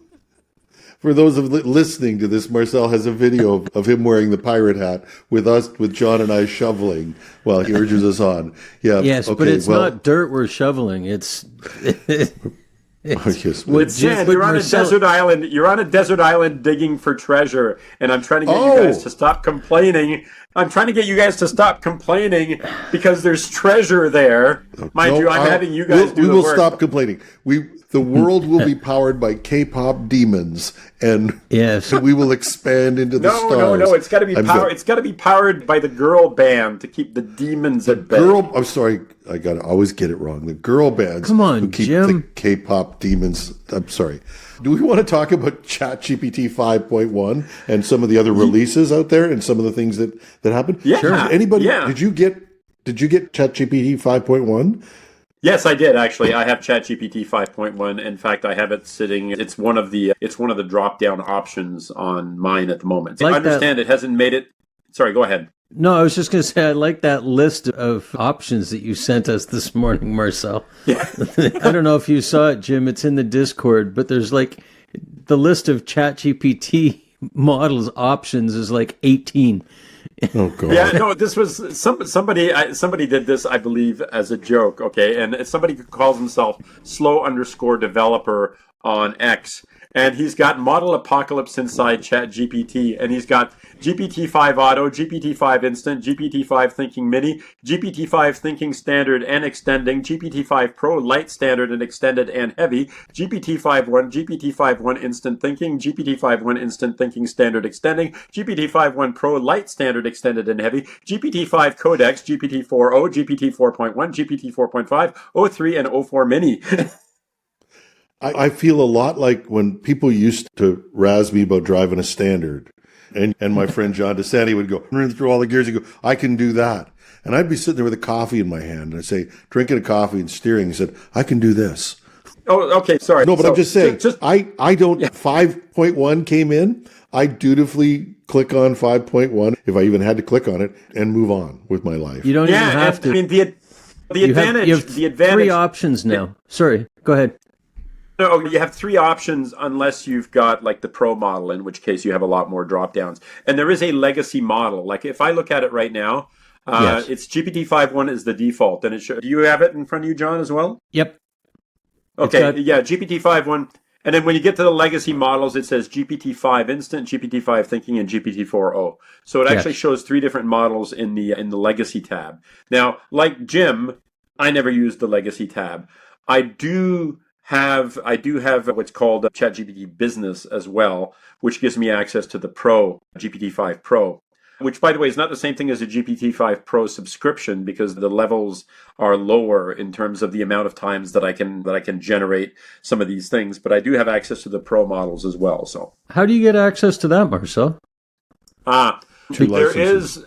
for those of listening to this, Marcel has a video of him wearing the pirate hat with John and I shoveling while he urges us on. Yeah.
Yes, okay, but it's not dirt we're shoveling. It's
It's sand. You're on a desert island. You're on a desert island digging for treasure, and I'm trying to get you guys to stop complaining. I'm trying to get you guys to stop complaining because there's treasure there. Mind you, I'm having you guys do the work.
We will stop complaining. The world will be powered by K-pop demons, and we will expand into the stars.
No. It's got to be powered. It's got to be powered by the girl band to keep the demons at bay.
I'm sorry, I got to always get it wrong. The girl bands who keep the K-pop demons. I'm sorry. Do we want to talk about ChatGPT 5.1 and some of the other releases out there and some of the things that happened?
Yeah, sure.
Anybody? Yeah. Did you get ChatGPT 5.1?
Yes, I did actually. I have ChatGPT 5.1. In fact, I have it sitting. It's one of the drop-down options on mine at the moment. I understand it hasn't made it. Sorry, go ahead.
No, I was just going to say I like that list of options that you sent us this morning, Marcel.
Yeah.
I don't know if you saw it, Jim. It's in the Discord, but there's like the list of ChatGPT models options is like 18.
Oh God.
Yeah, no, this was somebody did this, I believe, as a joke. Okay, and somebody calls himself slow_developer on X, and he's got Model Apocalypse inside ChatGPT, and he's got GPT-5 Auto, GPT-5 Instant, GPT-5 Thinking Mini, GPT-5 Thinking Standard and Extending, GPT-5 Pro Light Standard and Extended and Heavy, GPT-5 GPT-5 Instant Thinking, GPT-5 Instant Thinking Standard Extending, GPT-5 Pro Light Standard Extended and Heavy, GPT-5 Codex, GPT-4o, GPT 4.1, GPT 4.5, O3, and O4 Mini.
I feel a lot like when people used to razz me about driving a Standard, and my friend John DeSanti would go run through all the gears and go, I can do that. And I'd be sitting there with a coffee in my hand, and I'd say, drinking a coffee and steering, he said, I can do this.
Oh, okay, sorry.
No, but I'm just saying, I don't,
Yeah.
5.1 came in, I dutifully click on 5.1, if I even had to click on it, and move on with my life.
You don't even have to.
I mean, the advantage,
you have
the advantage.
three options now. Sorry, go ahead.
No, you have three options unless you've got like the Pro model, in which case you have a lot more drop downs. And there is a legacy model. Like if I look at it right now,
Yes.
it's GPT-5 is the default, and do you have it in front of you, John, as well?
Yep.
Okay, yeah, GPT-5 and then when you get to the legacy models, it says GPT-5 Instant, GPT-5 Thinking, and GPT-4o. So it actually shows three different models in the legacy tab. Now, like Jim, I never used the legacy tab. I do have what's called ChatGPT Business as well, which gives me access to the Pro, GPT-5 Pro, which, by the way, is not the same thing as a GPT-5 Pro subscription because the levels are lower in terms of the amount of times that I can generate some of these things. But I do have access to the Pro models as well. So
How do you get access to that, Marcel?
Two licenses.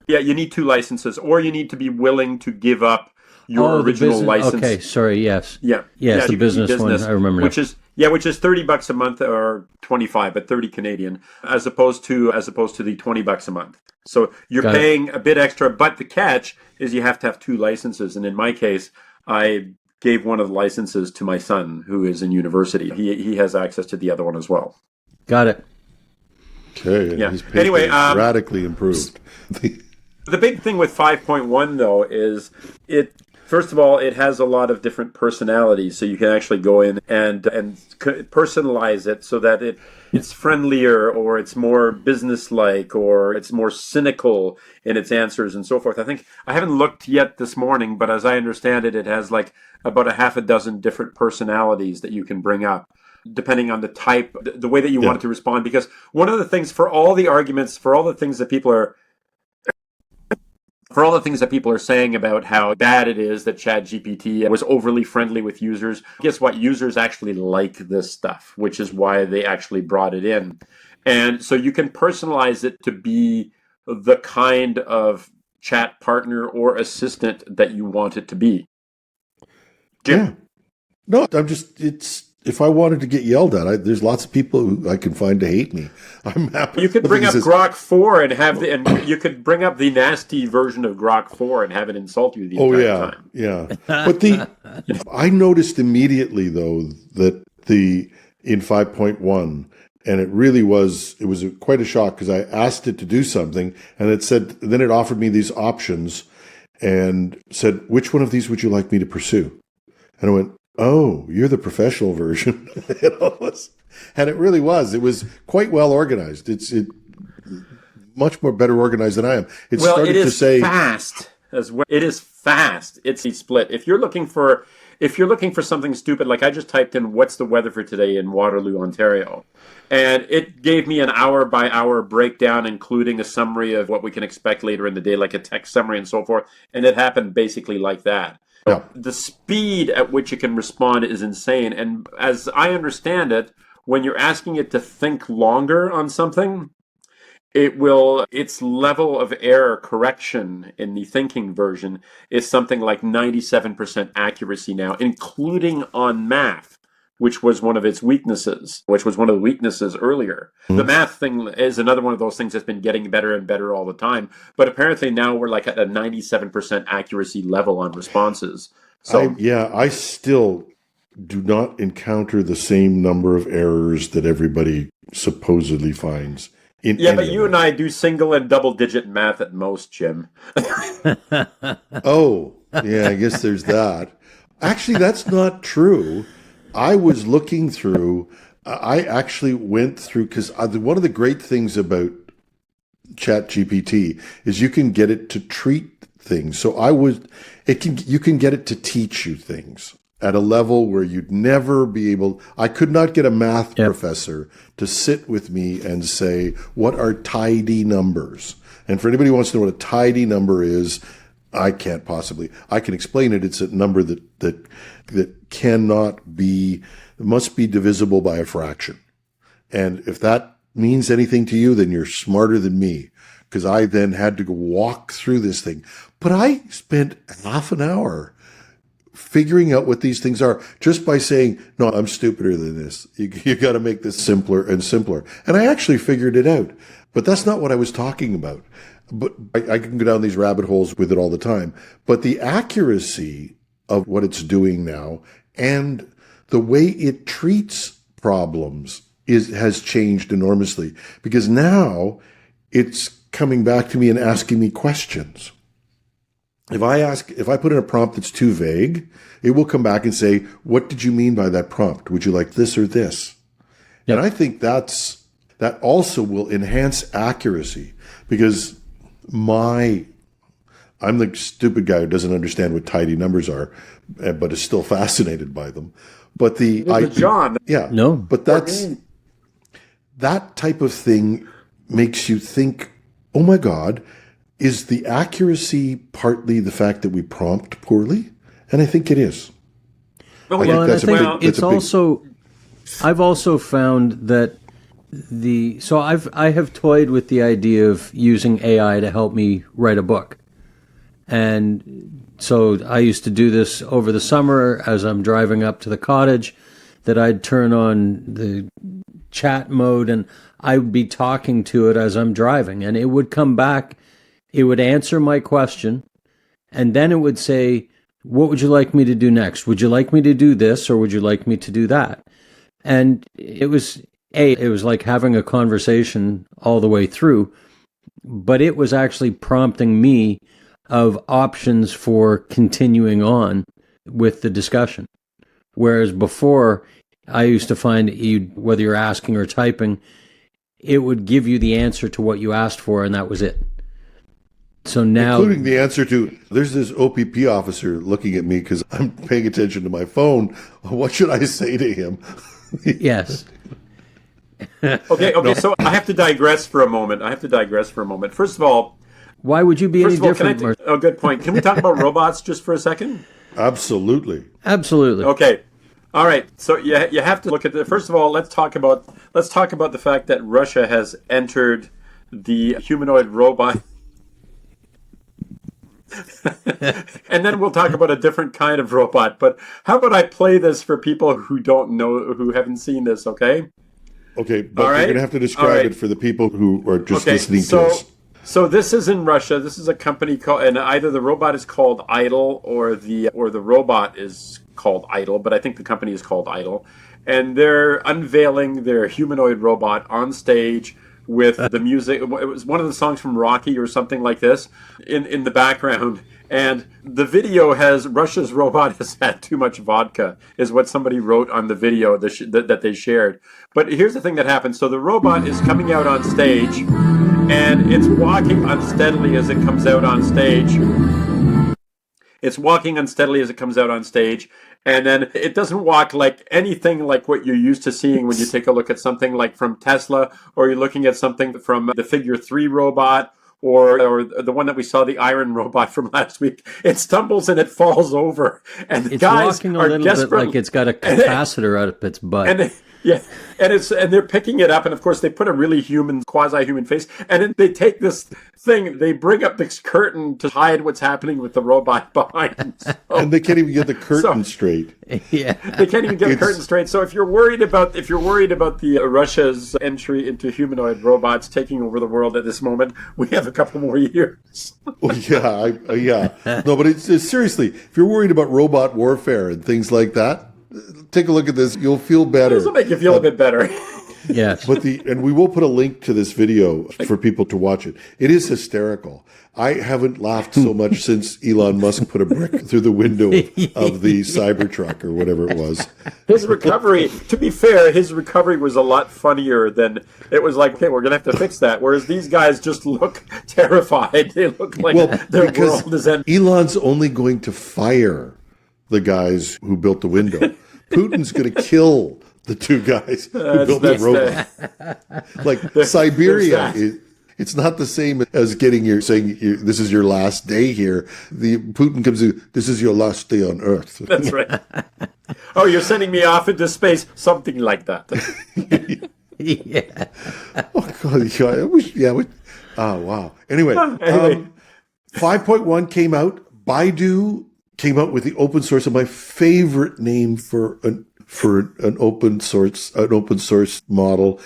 You need 2 licenses, or you need to be willing to give up your
the
original
business.
license.
Okay, sorry. Yes.
Yeah.
Yes, the
GPT
business one. I remember.
Which is $30 a month, or 25, but 30 Canadian, as opposed to the $20 a month. So you're paying a bit extra, but the catch is you have to have 2 licenses. And in my case, I gave one of the licenses to my son, who is in university. He has access to the other one as well.
Got it.
Okay.
Yeah.
His paper
Anyway,
is radically improved.
The big thing with 5.1 though is first of all, it has a lot of different personalities, so you can actually go in and personalize it so that it's friendlier, or it's more business-like, or it's more cynical in its answers and so forth. I haven't looked yet this morning, but as I understand it, it has like about a half a dozen different personalities that you can bring up, depending on the type, the way that you want it to respond. Because one of the things, for all the things that people are saying about how bad it is that ChatGPT was overly friendly with users, guess what? Users actually like this stuff, which is why they actually brought it in. And so you can personalize it to be the kind of chat partner or assistant that you want it to be. Jim?
Yeah. No, if I wanted to get yelled at, there's lots of people who I can find to hate me. I'm happy.
You could bring up Grok 4 and you could bring up the nasty version of Grok 4 and have it insult you the entire time.
Yeah. But I noticed immediately though that in 5.1, and it was quite a shock because I asked it to do something and then it offered me these options and said, which one of these would you like me to pursue? And I went, oh, you're the professional version. And it really was. It was quite well organized. It's much more better organized than I am. It is
fast as well. It is fast. It's a split. If you're looking for something stupid, like I just typed in what's the weather for today in Waterloo, Ontario, and it gave me an hour by hour breakdown, including a summary of what we can expect later in the day, like a text summary and so forth. And it happened basically like that.
Yeah.
The speed at which it can respond is insane. And as I understand it, when you're asking it to think longer on something, its level of error correction in the thinking version is something like 97% accuracy now, including on math. which was one of its weaknesses, which was one of the weaknesses earlier. The math thing is another one of those things that's been getting better and better all the time. But apparently now we're like at a 97% accuracy level on responses. So
I still do not encounter the same number of errors that everybody supposedly finds.
But you and I do single and double digit math at most, Jim.
Oh, yeah, I guess there's that. Actually, that's not true. I was looking through, I actually went through, because one of the great things about ChatGPT is you can get it to treat things. So you can get it to teach you things at a level where you'd never be able. I could not get a math professor to sit with me and say, what are tidy numbers? And for anybody who wants to know what a tidy number is, I can't possibly. I can explain it. It's a number that cannot be, must be divisible by a fraction. And if that means anything to you, then you're smarter than me, because I then had to go walk through this thing. But I spent half an hour figuring out what these things are just by saying, no, I'm stupider than this. You got to make this simpler and simpler. And I actually figured it out. But that's not what I was talking about. But I can go down these rabbit holes with it all the time. But the accuracy of what it's doing now and the way it treats problems has changed enormously, because now it's coming back to me and asking me questions. If I put in a prompt that's too vague, it will come back and say, what did you mean by that prompt? Would you like this or this? Yep. And I think that also will enhance accuracy, because I'm the stupid guy who doesn't understand what tidy numbers are, but is still fascinated by them. But
John,
but that type of thing makes you think, oh my God, is the accuracy partly the fact that we prompt poorly? And I think it is.
I've also found that I have toyed with the idea of using AI to help me write a book. And so I used to do this over the summer as I'm driving up to the cottage, that I'd turn on the chat mode and I would be talking to it as I'm driving, and it would come back, it would answer my question, and then it would say, what would you like me to do next? Would you like me to do this, or would you like me to do that? And it was like having a conversation all the way through, but it was actually prompting me of options for continuing on with the discussion. Whereas before, I used to find whether you're asking or typing, it would give you the answer to what you asked for, and that was it. So now,
including the answer to, there's this OPP officer looking at me because I'm paying attention to my phone. What should I say to him?
Yes.
Okay. No. So I have to digress for a moment. First of all,
why would you be any different?
Good point. Can we talk about robots just for a second?
Absolutely.
Okay. All right. So you have to look at first of all, let's talk about the fact that Russia has entered the humanoid robot. And then we'll talk about a different kind of robot. But how about I play this for people who don't know, who haven't seen this, okay?
Okay, but you're going to have to describe it for the people who are just listening to us.
So this is in Russia. This is a company called, and either the robot is called Idol or the robot is called Idol, but I think the company is called Idol. And they're unveiling their humanoid robot on stage with the music. It was one of the songs from Rocky or something like this in the background. And the video has, Russia's robot has had too much vodka, is what somebody wrote on the video that they shared. But here's the thing that happens. So the robot is coming out on stage, and it's walking unsteadily as it comes out on stage. And then it doesn't walk like anything like what you're used to seeing when you take a look at something like from Tesla, or you're looking at something from the Figure 3 robot, or the one that we saw, the Iron Robot from last week. It stumbles and it falls over. And the
it's
guys
walking a
are
little
desperate,
bit like it's got a capacitor out of its butt.
Yeah, and they're picking it up, and of course they put a really human, quasi-human face, and then they take this thing, they bring up this curtain to hide what's happening with the robot behind. So,
And they can't even get the curtain straight.
Yeah.
they can't even get the curtain straight. So if you're worried about the Russia's entry into humanoid robots taking over the world at this moment, we have a couple more years.
Yeah. No, but it's seriously, if you're worried about robot warfare and things like that, take a look at this. You'll feel better.
This will make you feel a bit better.
Yes.
And we will put a link to this video for people to watch it. It is hysterical. I haven't laughed so much since Elon Musk put a brick through the window of the Cybertruck or whatever it was.
His recovery, to be fair, his recovery was a lot funnier than it was like, okay, we're going to have to fix that. Whereas these guys just look terrified. They look like their world is ending.
Elon's only going to fire the guys who built the window. Putin's going to kill the two guys who built the robot. Like Siberia, it's not the same as saying this is your last day here. Putin comes in, this is your last day on Earth.
That's right. Oh, you're sending me off into space? Something like that.
Yeah.
Oh, God. Oh, wow. Anyway. 5.1 came out. Baidu came out with the open source, and my favorite name for an open source model,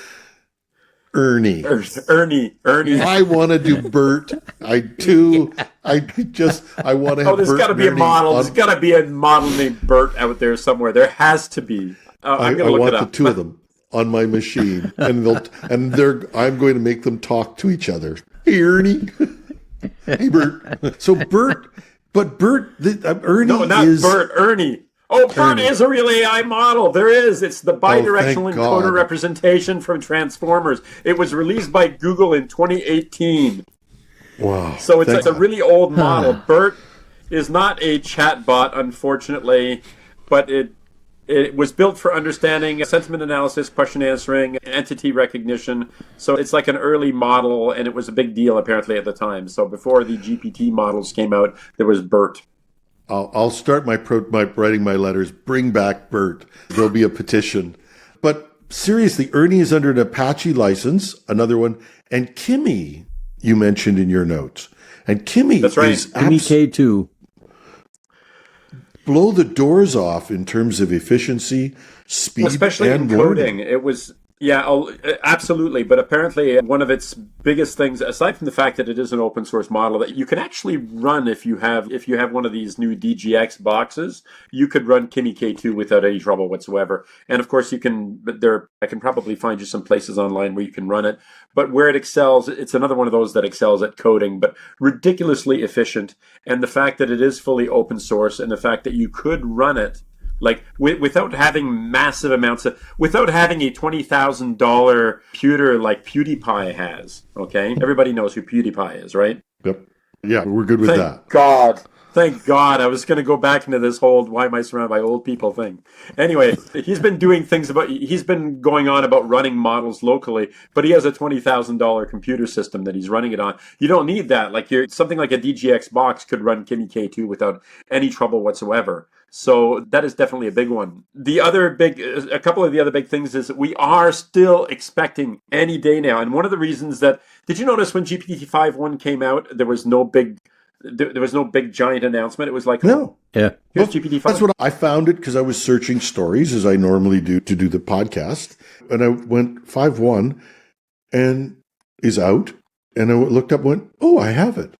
Ernie.
Ernie.
I want to do Bert. I want to have
there's
Bert
got to be a
Ernie
model. There's got to be a model named Bert out there somewhere. There has to be. I'm going to look it up.
I want the two of them on my machine, and I'm going to make them talk to each other. Hey, Ernie. Hey, Bert. So Bert, Ernie
No, not
is...
Bert, Ernie. Oh, Bert is a real AI model. There is. It's the bidirectional encoder representation from Transformers. It was released by Google in 2018.
Wow.
So it's a really old model. Bert is not a chatbot, unfortunately, but it was built for understanding, sentiment analysis, question answering, entity recognition. So it's like an early model, and it was a big deal apparently at the time. So before the GPT models came out, there was Bert.
I'll start my writing my letters. Bring back Bert. There'll be a petition. But seriously, Ernie is under an Apache license, another one, and Kimi you mentioned in your notes. And Kimi
That's right.
is
Kimi K2.
Blow the doors off in terms of efficiency, speed,
especially
and
in coding.
learning.
It was, absolutely. But apparently one of its biggest things, aside from the fact that it is an open source model that you can actually run if you have one of these new DGX boxes, you could run Kimi K2 without any trouble whatsoever. And of course I can probably find you some places online where you can run it. But where it excels, it's another one of those that excels at coding, but ridiculously efficient. And the fact that it is fully open source, and the fact that you could run it like without having massive amounts without having a $20,000 computer like PewDiePie has. Okay, everybody knows who PewDiePie is, right?
Yep. Yeah, we're good with that.
Thank God. I was going to go back into this whole why am I surrounded by old people thing. Anyway, he's been going on about running models locally, but he has a $20,000 computer system that he's running it on. You don't need that. Like something like a DGX box could run Kimi K2 without any trouble whatsoever. So that is definitely a big one. A couple of the other big things is we are still expecting any day now. And one of the reasons did you notice when GPT-5.1 came out, there was no big giant announcement? It was like,
no.
Yeah.
Here's GPT-5.
That's what I found it because I was searching stories as I normally do to do the podcast. And I went 5.1 and is out. And I looked up and went, oh, I have it.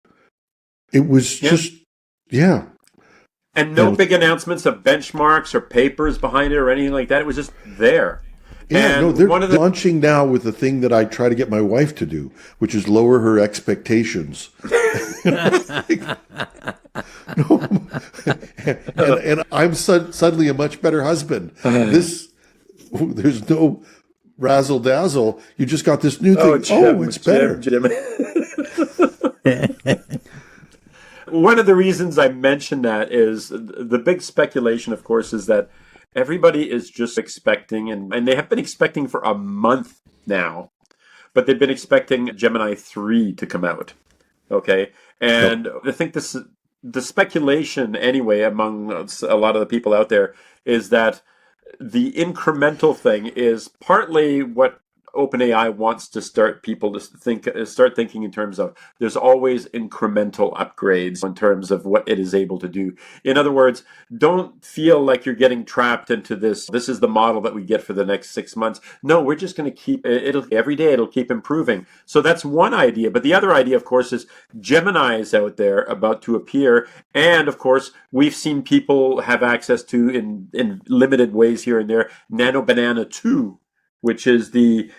It was
And no big announcements of benchmarks or papers behind it or anything like that. It was just there.
Yeah, no, they're launching now with the thing that I try to get my wife to do, which is lower her expectations. and I'm suddenly a much better husband. There's no razzle dazzle. You just got this new thing. It's better.
Jim. One of the reasons I mentioned that is the big speculation, of course, is that everybody is just expecting, and they have been expecting for a month now, but they've been expecting Gemini 3 to come out. Okay? And I think the speculation, anyway, among a lot of the people out there is that the incremental thing is partly what OpenAI wants to start people to start thinking in terms of there's always incremental upgrades in terms of what it is able to do. In other words, don't feel like you're getting trapped into this is the model that we get for the next 6 months. No, we're just going to keep it'll every day it'll keep improving. So that's one idea. But the other idea, of course, is Gemini is out there about to appear. And of course, we've seen people have access to in limited ways here and there, Nano Banana 2, which is the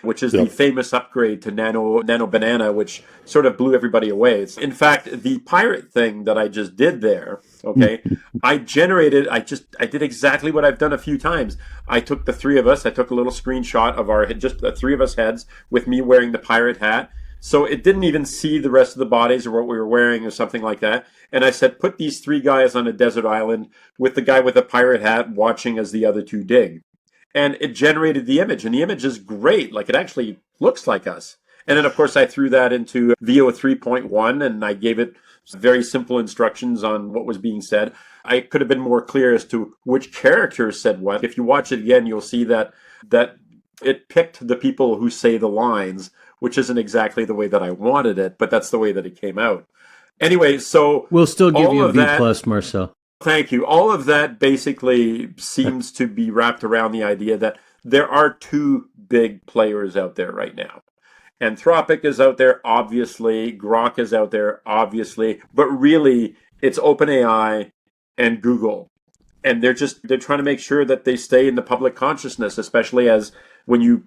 famous upgrade to Nano Banana, which sort of blew everybody away. In fact, the pirate thing that I just did there, okay, I did exactly what I've done a few times. I took the three of us, I took a little screenshot of just the three of us heads with me wearing the pirate hat. So it didn't even see the rest of the bodies or what we were wearing or something like that. And I said, put these three guys on a desert island with the guy with the pirate hat watching as the other two dig. And it generated the image, and the image is great. Like, it actually looks like us. And then, of course, I threw that into VO 3.1, and I gave it very simple instructions on what was being said. I could have been more clear as to which characters said what. If you watch it again, you'll see that it picked the people who say the lines, which isn't exactly the way that I wanted it, but that's the way that it came out. Anyway, so
we'll still give you a B plus, Marcel.
Thank you. All of that basically seems to be wrapped around the idea that there are two big players out there right now. Anthropic is out there, obviously. Grok is out there, obviously. But really, it's OpenAI and Google. And they're trying to make sure that they stay in the public consciousness, especially as you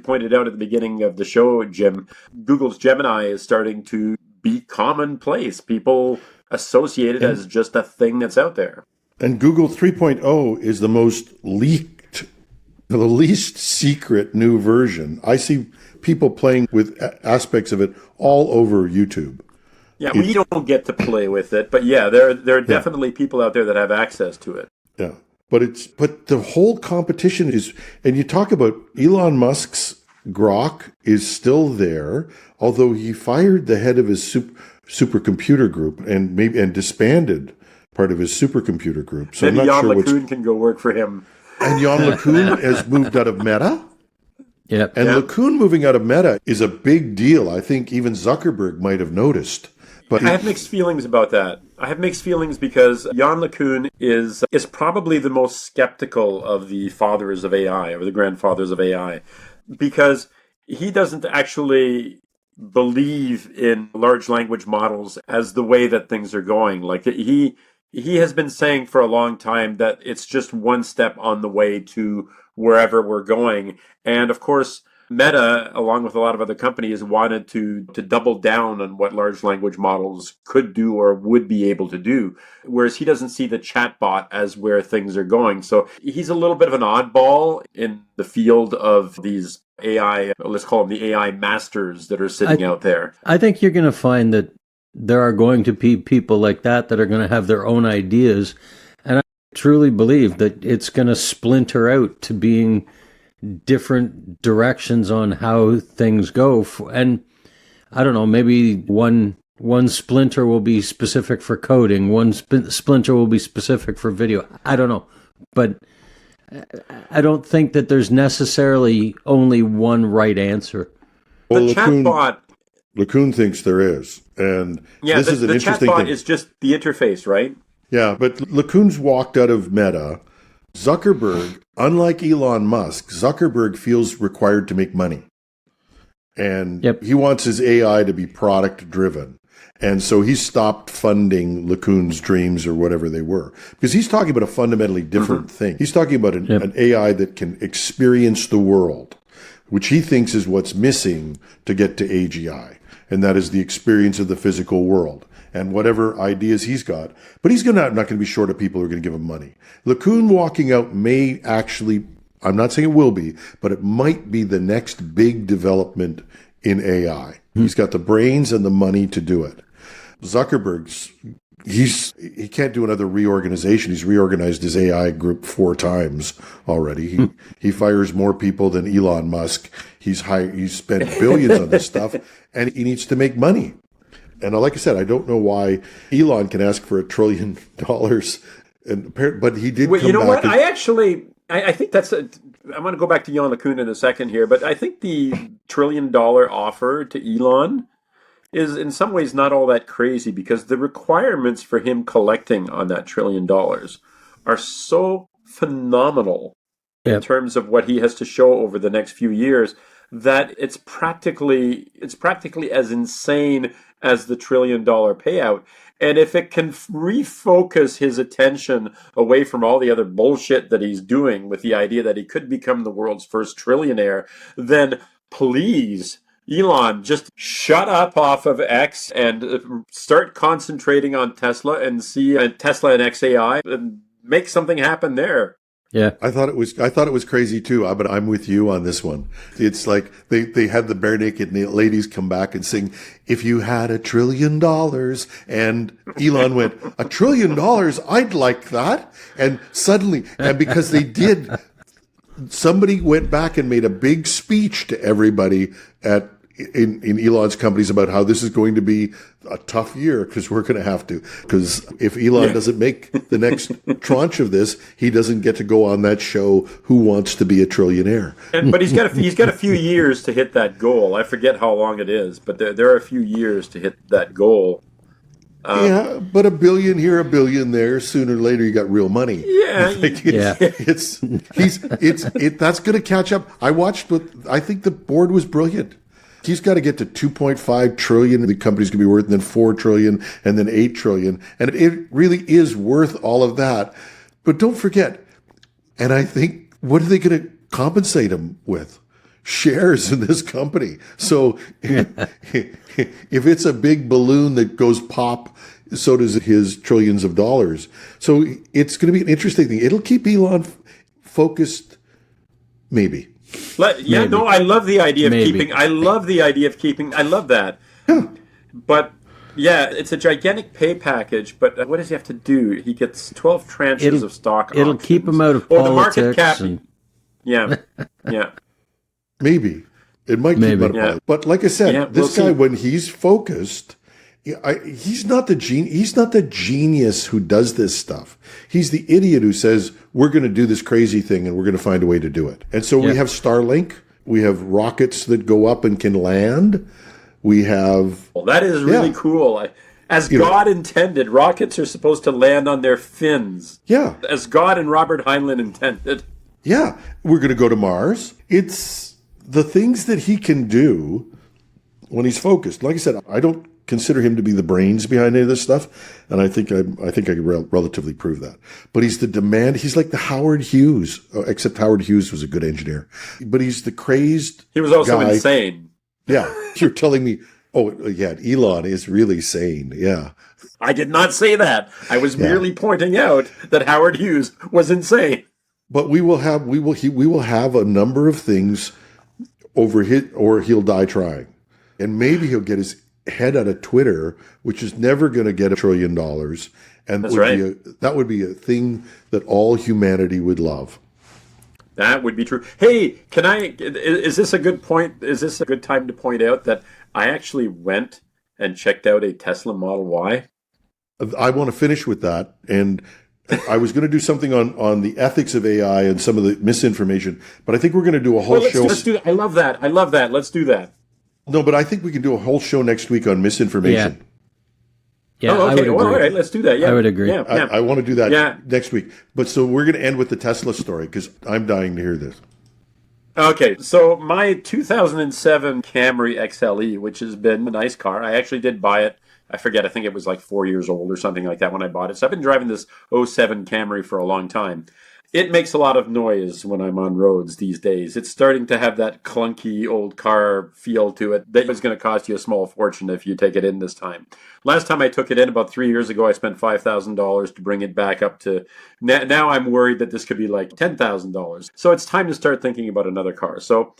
pointed out at the beginning of the show, Jim, Google's Gemini is starting to be commonplace. People associate it as just a thing that's out there.
And Google 3.0 is the most leaked, the least secret new version. I see people playing with aspects of it all over YouTube.
Yeah, we don't get to play with it, but yeah, there are definitely people out there that have access to it.
Yeah, but the whole competition is, and you talk about Elon Musk's Grok is still there, although he fired the head of his supercomputer group and disbanded part of his supercomputer group. So
maybe
I'm not
Jan
sure
LeCun can go work for him.
And Jan LeCun has moved out of Meta.
Yep.
And LeCun moving out of Meta is a big deal. I think even Zuckerberg might have noticed. But
I have mixed feelings about that. I have mixed feelings because Jan LeCun is probably the most skeptical of the fathers of AI, or the grandfathers of AI, because he doesn't actually believe in large language models as the way that things are going. Like, he has been saying for a long time that it's just one step on the way to wherever we're going. And of course, Meta, along with a lot of other companies, wanted to double down on what large language models could do or would be able to do, whereas he doesn't see the chatbot as where things are going. So he's a little bit of an oddball in the field of these AI, let's call them the AI masters that are sitting out there.
I think you're going to find that there are going to be people like that are going to have their own ideas. And I truly believe that it's going to splinter out to being different directions on how things go. And I don't know, maybe one splinter will be specific for coding, one splinter will be specific for video. I don't know. But I don't think that there's necessarily only one right answer.
Well,
the chatbot...
LeCun thinks there is. And
yeah,
this is an interesting
thing. The chatbot
thing.
is just the interface, right?
Yeah, but LeCun's walked out of Meta. Zuckerberg, unlike Elon Musk, Zuckerberg feels required to make money. And he wants his AI to be product driven. And so he stopped funding LeCun's dreams or whatever they were. Because he's talking about a fundamentally different thing. He's talking about an AI that can experience the world, which he thinks is what's missing to get to AGI. And that is the experience of the physical world and whatever ideas he's got. But he's not going to be short of people who are going to give him money. LeCun walking out may actually, I'm not saying it will be, but it might be the next big development in AI. He's got the brains and the money to do it. Zuckerberg's, he can't do another reorganization. He's reorganized his AI group 4 times already. He fires more people than Elon Musk. He's spent billions on this stuff, and he needs to make money. And like I said, I don't know why Elon can ask for $1 trillion, but he did.
Wait, you know what? I actually I think I'm going to go back to Jan LeCun in a second here, but I think the $1 trillion offer to Elon is in some ways not all that crazy, because the requirements for him collecting on that $1 trillion are so phenomenal in terms of what he has to show over the next few years, that it's practically as insane as the $1 trillion payout. And if it can refocus his attention away from all the other bullshit that he's doing with the idea that he could become the world's first trillionaire, then please, Elon, just shut up off of X and start concentrating on Tesla and see Tesla and XAI and make something happen there.
Yeah,
I thought it was crazy too, but I'm with you on this one. It's like they had the bare naked ladies come back and sing, "If you had $1 trillion," and Elon went, $1 trillion? I'd like that. And suddenly, and because they did, somebody went back and made a big speech to everybody in Elon's companies about how this is going to be a tough year, because we're going to have to. Because if Elon doesn't make the next tranche of this, he doesn't get to go on that show, Who Wants to Be a Trillionaire?
But he's got a few years to hit that goal. I forget how long it is, but there are a few years to hit that goal.
Yeah, but $1 billion here, $1 billion there. Sooner or later, you got real money.
Yeah,
that's going to catch up. I think the board was brilliant. He's got to get to 2.5 trillion. The company's going to be worth, and then 4 trillion, and then 8 trillion. And it really is worth all of that. But don't forget, and I think, what are they going to compensate him with? Shares in this company. So if it's a big balloon that goes pop, so does his trillions of dollars. So it's going to be an interesting thing. It'll keep Elon focused, maybe.
No, I love the idea of keeping. I love the idea of keeping. I love that.
Yeah.
But yeah, it's a gigantic pay package. But what does he have to do? He gets 12 tranches of stock.
It'll
options.
Keep him out of politics.
The market cap. Yeah.
Maybe it might keep him out of politics. But like I said, this guy, when he's focused, he's not the genius who does this stuff. He's the idiot who says, we're going to do this crazy thing and we're going to find a way to do it. And so we have Starlink. We have rockets that go up and can land. We have...
Well, that is really cool. As God intended, rockets are supposed to land on their fins.
Yeah.
As God and Robert Heinlein intended.
Yeah. We're going to go to Mars. It's the things that he can do when he's focused. Like I said, I don't consider him to be the brains behind any of this stuff, and I think I can relatively prove that. But he's the demand. He's like the Howard Hughes, except Howard Hughes was a good engineer. But he's the crazed.
He was also
guy.
insane.
Yeah, you're telling me. Oh, yeah, Elon is really sane. Yeah,
I did not say that. I was merely pointing out that Howard Hughes was insane.
But we will have a number of things over or he'll die trying, and maybe he'll get his head out of Twitter, which is never going to get $1 trillion, and that would be a thing that all humanity would love.
That would be true. Hey, is this a good point? Is this a good time to point out that I actually went and checked out a Tesla Model Y?
I want to finish with that, and I was going to do something on the ethics of AI and some of the misinformation, but I think we're going to do a whole show.
Let's do that. I love that. Let's do that.
No, but I think we can do a whole show next week on misinformation.
Yeah,
okay.
I would agree.
Well, all right, let's do that. Yeah,
I would agree.
Yeah.
I want to do that next week. But so we're going to end with the Tesla story, because I'm dying to hear this.
Okay, so my 2007 Camry XLE, which has been a nice car, I actually did buy it. I forget, I think it was like 4 years old or something like that when I bought it. So I've been driving this '07 Camry for a long time. It makes a lot of noise when I'm on roads these days. It's starting to have that clunky old car feel to it that is going to cost you a small fortune if you take it in this time. Last time I took it in about 3 years ago, I spent $5,000 to bring it back up to... Now I'm worried that this could be like $10,000. So it's time to start thinking about another car. So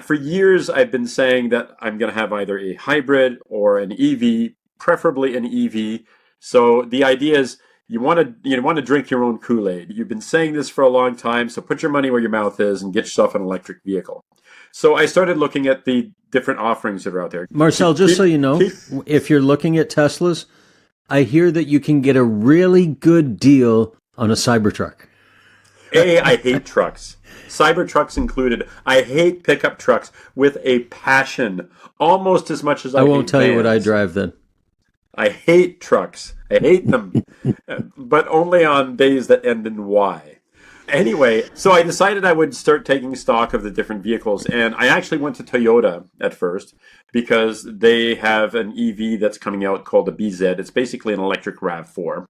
for years, I've been saying that I'm going to have either a hybrid or an EV, preferably an EV. So the idea is... You want to drink your own Kool-Aid. You've been saying this for a long time, so put your money where your mouth is and get yourself an electric vehicle. So I started looking at the different offerings that are out there.
Marcel, just so you know, if you're looking at Teslas, I hear that you can get a really good deal on a Cybertruck.
I hate trucks. Cybertrucks included. I hate pickup trucks with a passion, almost as much as I
won't
hate
tell you what I
vans.
drive then.
I hate trucks. I hate them, but only on days that end in Y. Anyway, so I decided I would start taking stock of the different vehicles, and I actually went to Toyota at first because they have an EV that's coming out called the BZ. It's basically an electric RAV4.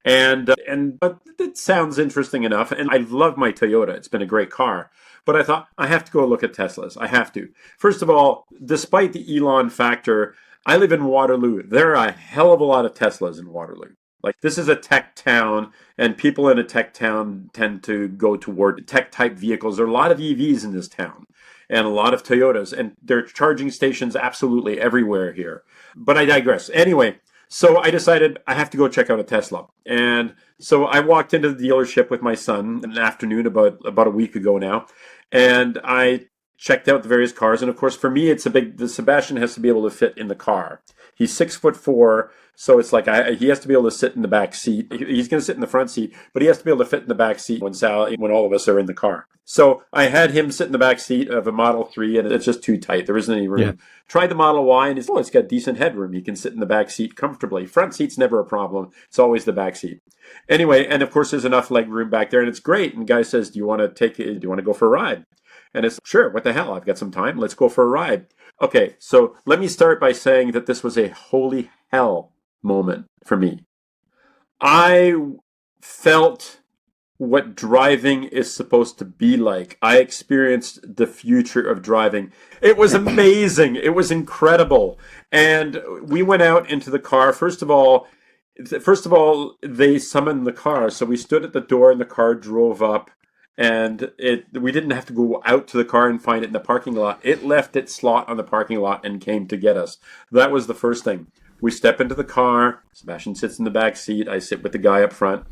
But it sounds interesting enough, and I love my Toyota. It's been a great car. But I thought, I have to go look at Teslas. I have to. First of all, despite the Elon factor, I live in Waterloo. There are a hell of a lot of Teslas in Waterloo. Like, this is a tech town, and people in a tech town tend to go toward tech-type vehicles. There are a lot of EVs in this town, and a lot of Toyotas, and there are charging stations absolutely everywhere here. But I digress. Anyway, so I decided I have to go check out a Tesla. And so I walked into the dealership with my son in the afternoon about a week ago now, and I checked out the various cars. And of course, for me, the Sebastian has to be able to fit in the car. He's 6'4", so it's like he has to be able to sit in the back seat. He's going to sit in the front seat, but he has to be able to fit in the back seat when all of us are in the car. So I had him sit in the back seat of a Model 3, and it's just too tight. There isn't any room. Yeah. Tried the Model Y, and it's got decent headroom. He can sit in the back seat comfortably. Front seat's never a problem. It's always the back seat. Anyway, and of course, there's enough leg room back there, and it's great. And the guy says, do you want to go for a ride? And it's, sure, what the hell? I've got some time. Let's go for a ride. Okay, so let me start by saying that this was a holy hell moment for me. I felt what driving is supposed to be like. I experienced the future of driving. It was amazing. It was incredible. And we went out into the car. First of all, they summoned the car. So we stood at the door and the car drove up. And we didn't have to go out to the car and find it in the parking lot. It left its slot on the parking lot and came to get us. That was the first thing. We step into the car. Sebastian sits in the back seat. I sit with the guy up front.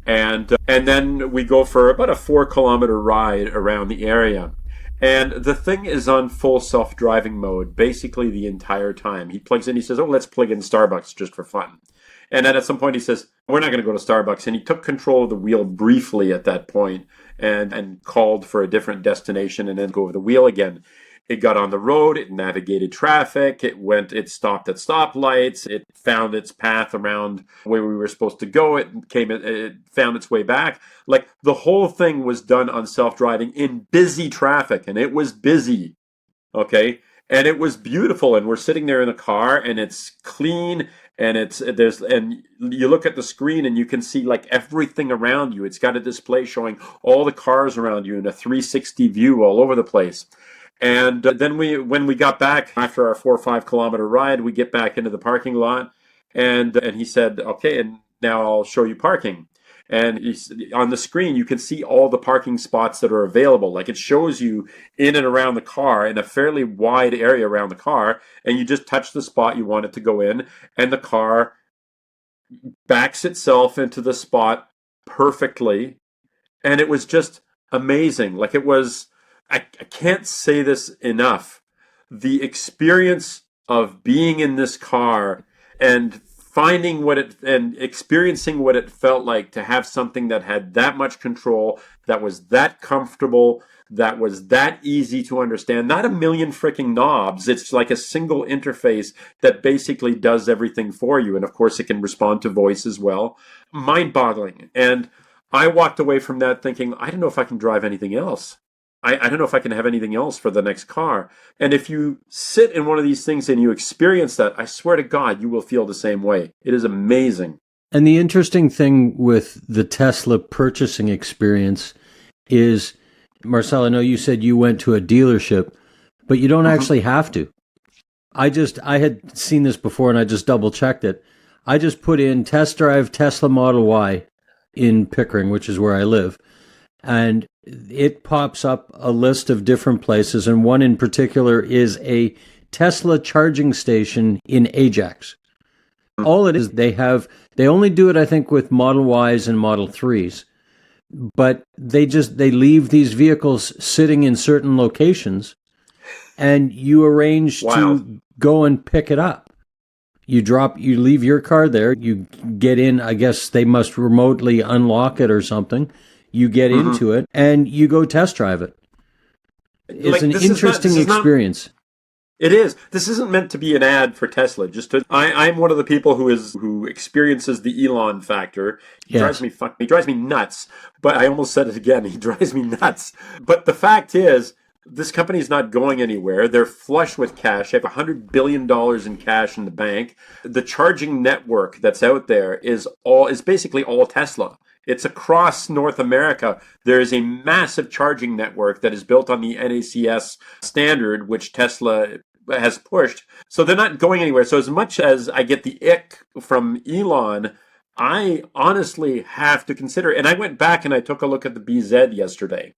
And then we go for about a 4-kilometer ride around the area. And the thing is on full self-driving mode basically the entire time. He plugs in. He says, let's plug in Starbucks just for fun. And then at some point he says, we're not going to go to Starbucks. And he took control of the wheel briefly at that point and called for a different destination and then go over the wheel again. It got on the road. It navigated traffic. It stopped at stoplights. It found its path around where we were supposed to go. It found its way back. Like, the whole thing was done on self-driving in busy traffic, and it was busy. Okay? And it was beautiful, and we're sitting there in the car, and it's clean, and you look at the screen, and you can see like everything around you. It's got a display showing all the cars around you in a 360 view all over the place. And then when we got back after our 4 or 5 kilometer ride, we get back into the parking lot, and he said, "Okay, and now I'll show you parking." And on the screen, you can see all the parking spots that are available. Like, it shows you in and around the car in a fairly wide area around the car, and you just touch the spot you want it to go in, and the car backs itself into the spot perfectly. And it was just amazing. Like, it was, I can't say this enough. The experience of being in this car and experiencing what it felt like to have something that had that much control, that was that comfortable, that was that easy to understand. Not a million freaking knobs. It's like a single interface that basically does everything for you. And of course, it can respond to voice as well. Mind-boggling. And I walked away from that thinking, I don't know if I can drive anything else. I don't know if I can have anything else for the next car. And if you sit in one of these things and you experience that, I swear to God, you will feel the same way. It is amazing.
And the interesting thing with the Tesla purchasing experience is, Marcel, I know you said you went to a dealership, but you don't actually have to. I had seen this before and I just double checked it. I just put in test drive Tesla Model Y in Pickering, which is where I live. And it pops up a list of different places, and one in particular is a Tesla charging station in Ajax. All it is, they only do it, I think, with Model Ys and Model 3s, but they leave these vehicles sitting in certain locations, and you arrange to go and pick it up. You leave your car there, you get in, I guess they must remotely unlock it or something. You get into it and you go test drive it. It's
Like,
an interesting experience.
It is. This isn't meant to be an ad for Tesla. I'm one of the people who experiences the Elon factor. He drives me nuts. But I almost said it again. He drives me nuts. But the fact is, this company's not going anywhere. They're flush with cash. They have $100 billion in cash in the bank. The charging network that's out there is basically all Tesla. It's across North America. There is a massive charging network that is built on the NACS standard, which Tesla has pushed. So they're not going anywhere. So as much as I get the ick from Elon, I honestly have to consider, and I went back and I took a look at the BZ yesterday.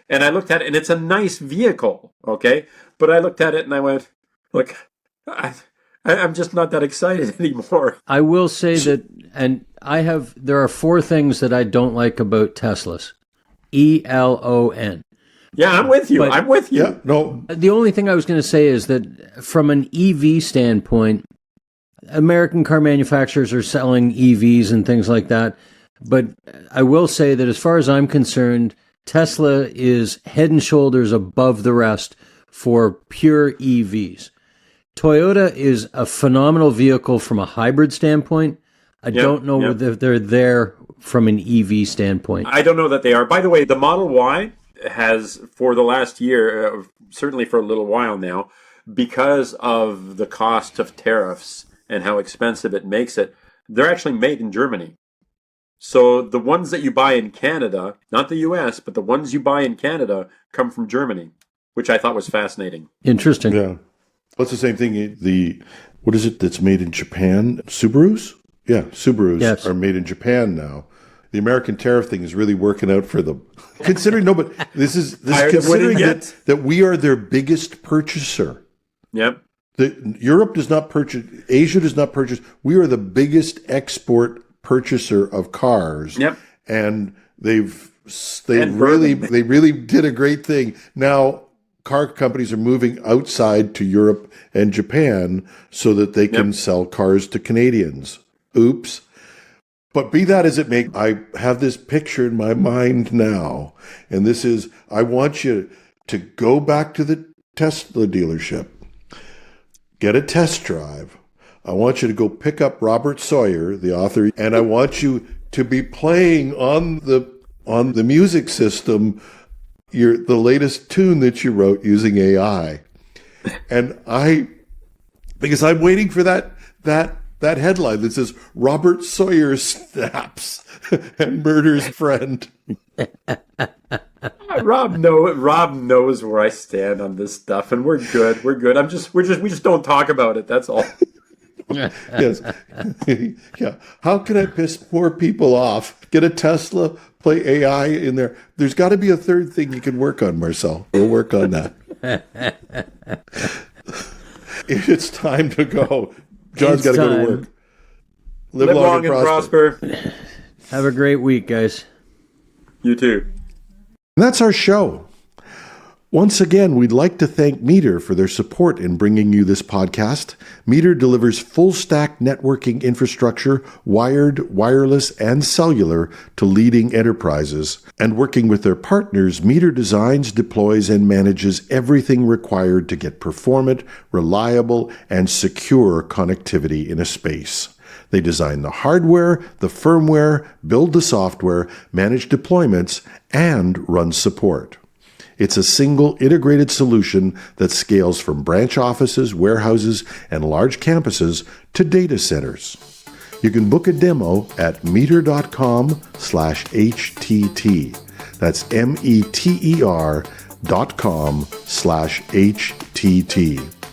And I looked at it, and it's a nice vehicle, okay? But I looked at it and I went, look, I'm just not that excited anymore.
I will say that, and there are 4 things that I don't like about Teslas. ELON.
Yeah, I'm with you.
Yeah, no.
The only thing I was going to say is that from an EV standpoint, American car manufacturers are selling EVs and things like that. But I will say that as far as I'm concerned, Tesla is head and shoulders above the rest for pure EVs. Toyota is a phenomenal vehicle from a hybrid standpoint. I don't know whether they're there from an EV standpoint.
I don't know that they are. By the way, the Model Y has, for the last year, certainly for a little while now, because of the cost of tariffs and how expensive it makes it, they're actually made in Germany. So the ones that you buy in Canada, not the US, but the ones you buy in Canada come from Germany, which I thought was fascinating.
Interesting.
Yeah. Well, it's the same thing. What is it that's made in Japan? Subarus? Yeah, Subarus are made in Japan now. The American tariff thing is really working out for them. Considering that we are their biggest purchaser.
Yep.
Europe does not purchase, Asia does not purchase. We are the biggest export purchaser of cars.
Yep.
And they really did a great thing. Now car companies are moving outside to Europe and Japan so that they can sell cars to Canadians. Oops. But be that as it may, I have this picture in my mind now. And this is, I want you to go back to the Tesla dealership, get a test drive. I want you to go pick up Robert Sawyer, the author, and I want you to be playing on the music system the latest tune that you wrote using AI. And because I'm waiting for that headline that says Robert Sawyer snaps and murders friend.
Rob knows where I stand on this stuff, and we're good. We're good. We just don't talk about it. That's all.
Yes. Yeah. How can I piss more people off? Get a Tesla, play AI in there. There's got to be a third thing you can work on, Marcel. We'll work on that. It's time to go. John's got to go to work.
Live long and prosper.
Have a great week, guys.
You too.
And that's our show. Once again, we'd like to thank Meter for their support in bringing you this podcast. Meter delivers full-stack networking infrastructure, wired, wireless, and cellular to leading enterprises. And working with their partners, Meter designs, deploys, and manages everything required to get performant, reliable, and secure connectivity in a space. They design the hardware, the firmware, build the software, manage deployments, and run support. It's a single integrated solution that scales from branch offices, warehouses, and large campuses to data centers. You can book a demo at meter.com/HTT. That's METER.com/HTT.